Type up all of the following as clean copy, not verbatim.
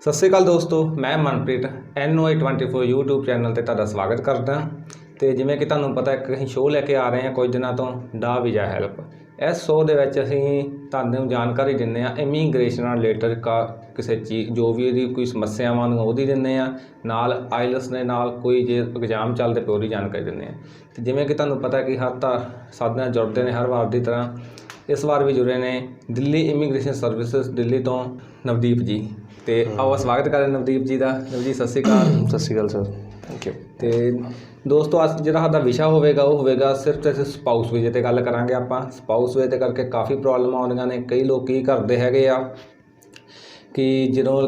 ਸਤਿ ਸ਼੍ਰੀ ਅਕਾਲ ਦੋਸਤੋ, ਮੈਂ ਮਨਪ੍ਰੀਤ NOI24 YouTube ਚੈਨਲ 'ਤੇ ਤੁਹਾਡਾ ਸਵਾਗਤ ਕਰਦਾ। ਅਤੇ ਜਿਵੇਂ ਕਿ ਤੁਹਾਨੂੰ ਪਤਾ ਇੱਕ ਅਸੀਂ ਸ਼ੋਅ ਲੈ ਕੇ ਆ ਰਹੇ ਹਾਂ ਕੁਝ ਦਿਨਾਂ ਤੋਂ, ਦਾ ਵੀਜ਼ਾ ਹੈਲਪ। ਇਸ ਸ਼ੋਅ ਦੇ ਵਿੱਚ ਅਸੀਂ ਤੁਹਾਨੂੰ ਜਾਣਕਾਰੀ ਦਿੰਦੇ ਹਾਂ ਇਮੀਗ੍ਰੇਸ਼ਨ ਨਾਲ ਰਿਲੇਟਡ ਕਿਸੇ ਚੀਜ਼ ਜੋ ਵੀ ਇਹਦੀ ਕੋਈ ਸਮੱਸਿਆਵਾਂ ਨੂੰ ਉਹਦੀ ਦਿੰਦੇ ਹਾਂ, ਨਾਲ ਆਈਲੈਟਸ ਦੇ ਨਾਲ ਕੋਈ ਜੇ ਐਗਜ਼ਾਮ ਚੱਲਦੇ ਪਏ ਉਹਦੀ ਜਾਣਕਾਰੀ ਦਿੰਦੇ ਹਾਂ। ਅਤੇ ਜਿਵੇਂ ਕਿ ਤੁਹਾਨੂੰ ਪਤਾ ਕਿ ਹਰ ਤਾਂ ਸਾਡੇ ਨਾਲ ਜੁੜਦੇ ਨੇ ਹਰ ਵਾਰ ਦੀ ਤਰ੍ਹਾਂ, ਇਸ ਵਾਰ ਵੀ ਜੁੜੇ ਨੇ ਦਿੱਲੀ ਇਮੀਗ੍ਰੇਸ਼ਨ ਸਰਵਿਸਿਜ਼ ਦਿੱਲੀ ਤੋਂ ਨਵਦੀਪ ਜੀ। ਅਤੇ ਆਓ ਸਵਾਗਤ ਕਰਦੇ ਨਵਦੀਪ ਜੀ ਦਾ। ਨਵਦੀਪ ਜੀ ਸਤਿ ਸ਼੍ਰੀ ਅਕਾਲ। ਸਤਿ ਸ਼੍ਰੀ ਅਕਾਲ ਸਰ, ਥੈਂਕ ਯੂ। ਅਤੇ ਦੋਸਤੋ ਅੱਜ ਜਿਹੜਾ ਸਾਡਾ ਵਿਸ਼ਾ ਹੋਵੇਗਾ ਉਹ ਹੋਵੇਗਾ ਸਿਰਫ ਅਤੇ ਸਿਰਫ ਸਪਾਊਸ ਵੀਜ਼ੇ 'ਤੇ ਗੱਲ ਕਰਾਂਗੇ ਆਪਾਂ। ਸਪਾਊਸ ਵੀਜ਼ੇ 'ਤੇ ਕਰਕੇ ਕਾਫੀ ਪ੍ਰੋਬਲਮਾਂ ਆਉਂਦੀਆਂ ਨੇ। ਕਈ ਲੋਕ ਕੀ ਕਰਦੇ ਹੈਗੇ ਆ ਕਿ ਜਦੋਂ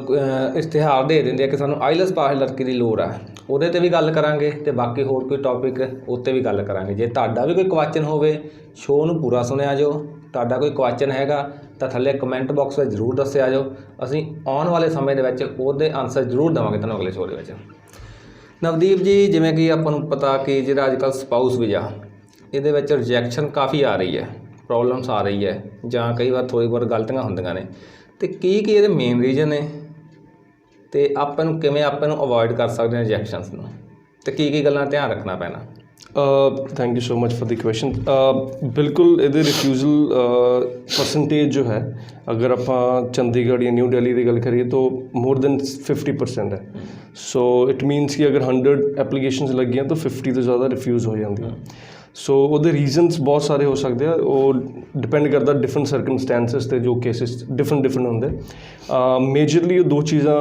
ਇਸ਼ਤਿਹਾਰ ਦੇ ਦਿੰਦੇ ਆ ਕਿ ਸਾਨੂੰ ਆਈਲੈਟਸ ਪਾਸ ਲੜਕੀ ਦੀ ਲੋੜ ਆ, ਉਹਦੇ 'ਤੇ ਵੀ ਗੱਲ ਕਰਾਂਗੇ ਅਤੇ ਬਾਕੀ ਹੋਰ ਕੋਈ ਟੌਪਿਕ ਉੱਤੇ ਵੀ ਗੱਲ ਕਰਾਂਗੇ। ਜੇ ਤੁਹਾਡਾ ਵੀ ਕੋਈ ਕੁਐਸਚਨ ਹੋਵੇ ਸ਼ੋਅ ਨੂੰ ਪੂਰਾ ਸੁਣਿਆ ਜੋ, ਤੁਹਾਡਾ ਕੋਈ ਕੁਐਸਚਨ ਹੈਗਾ ਤਾਂ ਥੱਲੇ ਕਮੈਂਟ ਬਾਕਸ ਵਿੱਚ ਜ਼ਰੂਰ ਦੱਸਿਆ ਜੋ। ਅਸੀਂ ਆਉਣ ਵਾਲੇ ਸਮੇਂ ਦੇ ਵਿੱਚ ਉਹਦੇ ਆਨਸਰ ਜ਼ਰੂਰ ਦੇਵਾਂਗੇ ਤੁਹਾਨੂੰ ਅਗਲੇ ਸ਼ੋਅ ਦੇ ਵਿੱਚ। ਨਵਦੀਪ ਜੀ, ਜਿਵੇਂ ਕਿ ਆਪਾਂ ਨੂੰ ਪਤਾ ਕਿ ਜਿਹੜਾ ਅੱਜ ਕੱਲ੍ਹ ਸਪਾਊਸ ਵੀਜ਼ਾ ਇਹਦੇ ਵਿੱਚ ਰਿਜੈਕਸ਼ਨ ਕਾਫੀ ਆ ਰਹੀ ਹੈ, ਪ੍ਰੋਬਲਮਸ ਆ ਰਹੀ ਹੈ, ਜਾਂ ਕਈ ਵਾਰ ਥੋੜ੍ਹੀ ਬਹੁਤ ਗਲਤੀਆਂ ਹੁੰਦੀਆਂ ਨੇ, ਅਤੇ ਕੀ ਇਹਦੇ ਮੇਨ ਰੀਜ਼ਨ ਨੇ, ਅਤੇ ਆਪਾਂ ਨੂੰ ਕਿਵੇਂ ਅਵੋਇਡ ਕਰ ਸਕਦੇ ਹਾਂ ਰਿਜੈਕਸ਼ਨਸ ਨੂੰ, ਅਤੇ ਕੀ ਗੱਲਾਂ ਧਿਆਨ ਰੱਖਣਾ ਪੈਣਾ। Thank you so much for the question. बिल्कुल ये रिफ्यूज़ल परसेंटेज जो है, अगर आप चंडीगढ़ या न्यू दिल्ली की गल करिए तो मोर दैन 50% है। सो इट मीनस कि अगर 100 एप्लीकेशनस लगियां तो 50 तो ज़्यादा रिफ्यूज़ हो जाती हैं। सो ਉਹਦੇ ਰੀਜ਼ਨਸ ਬਹੁਤ ਸਾਰੇ ਹੋ ਸਕਦੇ ਆ, ਉਹ ਡਿਪੈਂਡ ਕਰਦਾ ਡਿਫਰੈਂਟ ਸਰਕਮਸਟੈਂਸਿਸ 'ਤੇ, ਜੋ ਕੇਸਿਸ ਡਿਫਰੈਂਟ ਹੁੰਦੇ। ਮੇਜਰਲੀ ਉਹ ਦੋ ਚੀਜ਼ਾਂ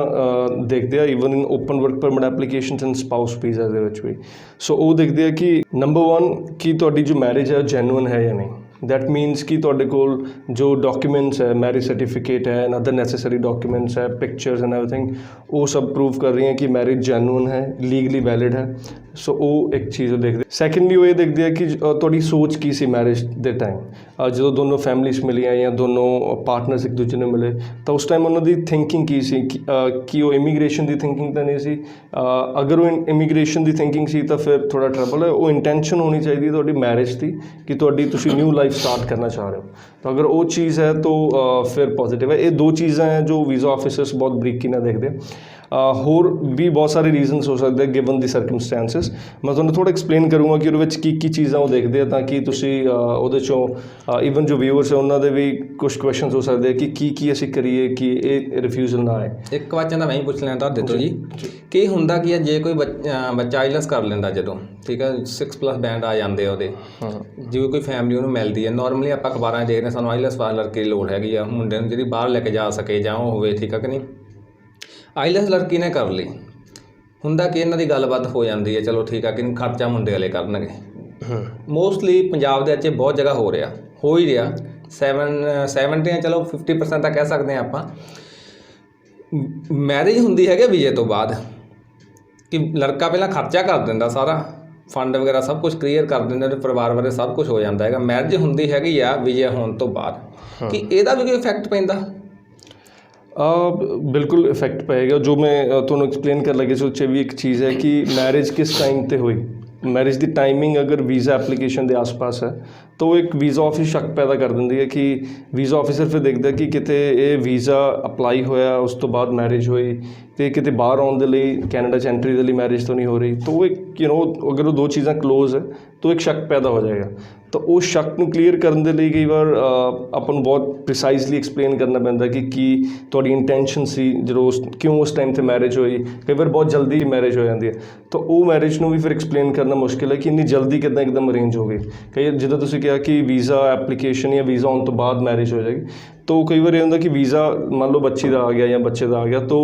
ਦੇਖਦੇ ਆ even in open work permit applications and spouse visa ਦੇ ਵਿੱਚ ਵੀ। ਸੋ ਉਹ ਦੇਖਦੇ ਆ ਕਿ ਨੰਬਰ 1 ਕਿ ਤੁਹਾਡੀ ਜੋ ਮੈਰਿਜ ਹੈ ਜੈਨੂਅਨ ਹੈ ਜਾਂ ਨਹੀਂ। दैट मीनस कि तुहाडे कोल जो डॉक्यूमेंट्स है, मैरिज सर्टिफिकेट है एंड अदर नैसेसरी डॉक्यूमेंट्स है, पिक्चर्स एंड एवरीथिंग, वो सब प्रूव कर रही हैं कि मैरिज जैਨੂਅਨ है, लीगली वैलिड है। सो वो एक चीज़ देखते। सैकेंडली वो ये देखते हैं कि तुहाडी सोच की सी मैरिज के टाइम जो दोनों फैमिलीज मिलियां या दोनों पार्टनर्स एक दूजे ने मिले, तो उस टाइम उन्होंने थिंकिंग की सी कि वो इमीग्रेशन की थिंकिंग तो नहीं सी। अगर वो इमीग्रेशन की थिंकिंग सी तो फिर थोड़ा ट्रबल है। वो इंटेंशन होनी चाहिए तुहाडी मैरिज की कि तुहाडी तुसीं न्यू लाइफ स्टार्ट करना चाह रहे हो, तो अगर वो चीज़ है तो फिर पॉजिटिव है। ये दो चीज़ें हैं जो वीज़ा ऑफिसर्स बहुत बरीकी नाल देखते हैं। होर भी बहुत सारे रीजनस हो सकते हैं गिवन दी सर्कमस्टेंसिस। मैं तुहानूं थोड़ा एक्सप्लेन करूँगा कि उहदे विच की चीज़ां वो देखते हैं, ताकि तुसीं उहदे चों ईवन जो व्यूअर्स है उन्होंने भी कुछ क्वेश्चन हो सकते हैं कि की असीं करिए कि ये रिफ्यूज़ल ना आए। एक क्वेश्चन मैं ही पूछ लेना तुहाडे तो जी, कि हुंदा की है जे कोई बच्चा आइलैट्स कर लैंदा जदों, ठीक है, 6+ बैंड आ जाते ਉਹਦੇ, ਜਿਵੇਂ ਕੋਈ ਫੈਮਿਲੀ ਉਹਨੂੰ ਮਿਲਦੀ ਹੈ। ਨੋਰਮਲੀ ਆਪਾਂ ਅਖਬਾਰਾਂ ਦੇਖਦੇ ਸਾਨੂੰ ਆਈਲੈਟਸ ਪਾਸ ਲੜਕੀ ਦੀ ਲੋੜ ਹੈਗੀ ਆ, ਮੁੰਡੇ ਨੂੰ ਜਿਹੜੀ ਬਾਹਰ ਲੈ ਕੇ ਜਾ ਸਕੇ ਜਾਂ ਉਹ ਹੋਵੇ, ਠੀਕ ਹੈ ਕਿ ਨਹੀਂ। ਆਈਲੈਟਸ ਲੜਕੀ ਨੇ ਕਰ ਲਈ, ਹੁੰਦਾ ਕਿ ਇਹਨਾਂ ਦੀ ਗੱਲਬਾਤ ਹੋ ਜਾਂਦੀ ਹੈ, ਚਲੋ ਠੀਕ ਆ ਕਿ ਖਰਚਾ ਮੁੰਡੇ ਵਾਲੇ ਕਰਨਗੇ। ਮੋਸਟਲੀ ਪੰਜਾਬ ਦੇ ਵਿੱਚ ਬਹੁਤ ਜਗ੍ਹਾ ਹੋ ਹੀ ਰਿਹਾ 70 ਚਲੋ 50% ਤਾਂ ਕਹਿ ਸਕਦੇ ਹਾਂ ਆਪਾਂ। ਮੈਰਿਜ ਹੁੰਦੀ ਹੈਗੀ ਵੀਜ਼ੇ ਤੋਂ ਬਾਅਦ, ਕਿ ਲੜਕਾ ਪਹਿਲਾਂ ਖਰਚਾ ਕਰ ਦਿੰਦਾ, ਸਾਰਾ ਫੰਡ ਵਗੈਰਾ ਸਭ ਕੁਝ ਕਲੀਅਰ ਕਰ ਦਿੰਦੇ, ਉਹਦੇ ਪਰਿਵਾਰ ਬਾਰੇ ਸਭ ਕੁਝ ਹੋ ਜਾਂਦਾ ਹੈਗਾ। ਮੈਰਿਜ ਹੁੰਦੀ ਹੈਗੀ ਆ ਵੀਜ਼ੇ ਹੋਣ ਤੋਂ ਬਾਅਦ, ਕਿ ਇਹਦਾ ਵੀ ਕੋਈ ਇਫੈਕਟ ਪੈਂਦਾ? बिल्कुल इफेक्ट पेगा। जो मैं तुहानूं एक्सप्लेन कर लगे सोचे भी एक चीज़ है कि मैरिज किस टाइम ते हुई। मैरिज की टाइमिंग अगर वीज़ा एप्लीकेशन के आस पास है तो एक वीज़ा ऑफिस शक पैदा कर देंदी है कि वीज़ा ऑफिसर फिर देखता है कि किते ये वीज़ा अपलाई होया उस तो बाद मैरिज हुई तो किते बाहर आने के लिए कैनेडा च एंट्री के लिए मैरिज तो नहीं हो रही। तो वो एक अगर वो दो चीज़ां क्लोज है तो एक शक पैदा हो जाएगा। तो उस शक को क्लीयर करने के लिए कई बार अपन बहुत प्रिसाइजली एक्सप्लेन करना पैंदा कि तुहाडी इंटेंशन सी जो क्यों उस टाइम ते मैरिज हुई। कई बार बहुत जल्दी मैरिज हो जाती है, तो वो मैरिज को भी फिर एक्सप्लेन करना मुश्किल है कि इन्नी जल्दी कितना एकदम अरेंज हो गई। कई जिद्दां तुसीं कहा कि वीज़ा एप्लीकेशन या वीज़ा होने तो बाद मैरिज हो जाएगी, तो कई बार ये होंदा कि वीज़ा मान लो बच्ची का आ गया या बच्चे का आ गया, तो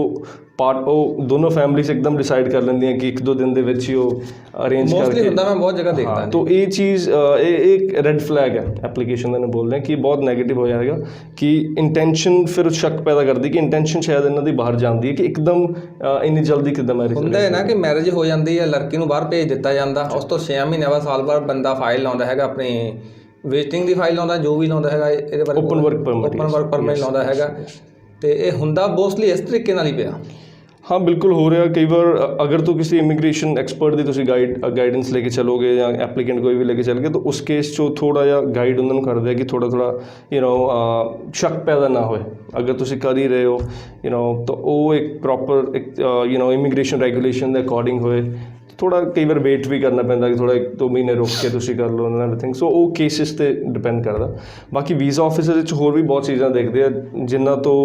वो दोनों फैमिलीज एकदम डिसाइड कर लेंदी हैं कि 1-2 दिन के ही वो अरेंज करके मैं बहुत जगह देखता। तो ये चीज़ एक रेड फ्लैग है एप्लीकेशन का, बोल रहे हैं कि बहुत नैगेटिव हो जाएगा कि इंटेंशन फिर शक पैदा कर दी कि इंटेंशन शायद इन्हों की बाहर जाती है कि एकदम इन्नी जल्दी कितना मैरिज होंदा है ना कि मैरिज हो जाती है, लड़की को बाहर भेज दिता जाता, उस तो 6 महीने बाद साल बाद बंदा फाइल लाउंदा हैगा, अपनी विजिटिंग की फाइल लाउंदा, जो भी लाउंदा हैगा ਇਹਦੇ ਬਾਰੇ ओपन वर्क परमिट लाउंदा हैगा। ਤੇ ਇਹ ਹੁੰਦਾ ਮੋਸਟਲੀ ਇਸ ਤਰੀਕੇ ਨਾਲ ਹੀ ਪਿਆ। हाँ बिल्कुल हो रहा कई बार अगर तो किसी इमिग्रेशन एक्सपर्ट ਦੀ ਤੁਸੀਂ ਗਾਈਡੈਂਸ ਲੈ ਕੇ ਚੱਲੋਗੇ ਜਾਂ ਐਪਲੀਕੈਂਟ ਕੋਈ ਵੀ ਲੈ ਕੇ ਚੱਲੋਗੇ ਤਾਂ ਉਸ ਕੇਸ 'ਚੋਂ ਥੋੜ੍ਹਾ ਜਿਹਾ ਗਾਈਡ ਉਹਨਾਂ ਨੂੰ ਕਰਦੇ ਆ ਕਿ ਥੋੜ੍ਹਾ ਸ਼ੱਕ ਪੈਦਾ ਨਾ ਹੋਏ ਅਗਰ ਤੁਸੀਂ ਕਰ ਹੀ ਰਹੇ ਹੋ ਤਾਂ ਉਹ ਇੱਕ ਪ੍ਰੋਪਰ ਇੱਕ ਇਮੀਗ੍ਰੇਸ਼ਨ ਰੈਗੂਲੇਸ਼ਨ ਦੇ ਅਕੋਰਡਿੰਗ ਹੋਏ ਥੋੜ੍ਹਾ ਕਈ ਵਾਰ ਵੇਟ ਵੀ ਕਰਨਾ ਪੈਂਦਾ ਕਿ ਥੋੜ੍ਹਾ 1-2 ਮਹੀਨੇ ਰੁਕ ਕੇ ਤੁਸੀਂ ਕਰ ਲਓ ਐਂਡ ਐਵਰੀਥਿੰਗ ਸੋ ਉਹ ਕੇਸਿਸ 'ਤੇ ਡਿਪੈਂਡ ਕਰਦਾ ਬਾਕੀ ਵੀਜ਼ਾ ਆਫਿਸਰ ਵਿੱਚ ਹੋਰ ਵੀ ਬਹੁਤ ਚੀਜ਼ਾਂ ਦੇਖਦੇ ਆ ਜਿਨ੍ਹਾਂ ਤੋਂ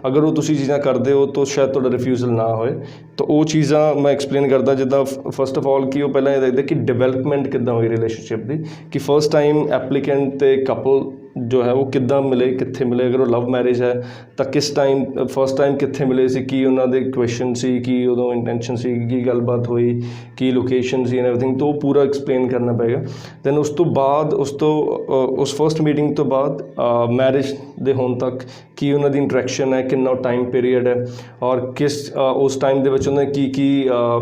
ਅਗਰ ਉਹ ਤੁਸੀਂ ਚੀਜ਼ਾਂ ਕਰਦੇ ਹੋ ਤਾਂ ਸ਼ਾਇਦ ਤੁਹਾਡਾ ਰਿਫਿਊਜ਼ਲ ਨਾ ਹੋਏ ਤਾਂ ਉਹ ਚੀਜ਼ਾਂ ਮੈਂ ਐਕਸਪਲੇਨ ਕਰਦਾ ਜਿੱਦਾਂ ਫਸਟ ਆਫ ਆਲ ਕਿ ਉਹ ਪਹਿਲਾਂ ਇਹ ਦੇਖਦੇ ਕਿ ਡਿਵੈਲਪਮੈਂਟ ਕਿੱਦਾਂ ਹੋਈ ਰਿਲੇਸ਼ਨਸ਼ਿਪ ਦੀ ਕਿ ਫਸਟ ਟਾਈਮ ਐਪਲੀਕੈਂਟ ਅਤੇ ਕਪਲ ਜੋ ਹੈ ਉਹ ਕਿੱਦਾਂ ਮਿਲੇ ਕਿੱਥੇ ਮਿਲੇ ਅਗਰ ਉਹ ਲਵ ਮੈਰਿਜ ਹੈ ਤਾਂ ਕਿਸ ਟਾਈਮ ਫਸਟ ਟਾਈਮ ਕਿੱਥੇ ਮਿਲੇ ਸੀ ਕੀ ਉਹਨਾਂ ਦੇ ਕੁਐਸ਼ਨ ਸੀ ਕੀ ਉਦੋਂ ਇੰਟੈਂਸ਼ਨ ਸੀ ਕੀ ਗੱਲਬਾਤ ਹੋਈ ਕੀ ਲੋਕੇਸ਼ਨ ਸੀ ਐਂਡ ਐਵਰੀਥਿੰਗ ਤਾਂ ਉਹ ਪੂਰਾ ਐਕਸਪਲੇਨ ਕਰਨਾ ਪਏਗਾ ਦੈਨ ਉਸ ਤੋਂ ਬਾਅਦ ਉਸ ਫਸਟ ਮੀਟਿੰਗ ਤੋਂ ਬਾਅਦ ਮੈਰਿਜ ਦੇ ਹੋਣ ਤੱਕ ਕੀ ਉਹਨਾਂ ਦੀ ਇੰਟਰੈਕਸ਼ਨ ਹੈ ਕਿੰਨਾ ਟਾਈਮ ਪੀਰੀਅਡ ਹੈ ਔਰ ਕਿਸ ਉਸ ਟਾਈਮ ਦੇ ਵਿੱਚ ਉਹਨਾਂ ਨੇ ਕੀ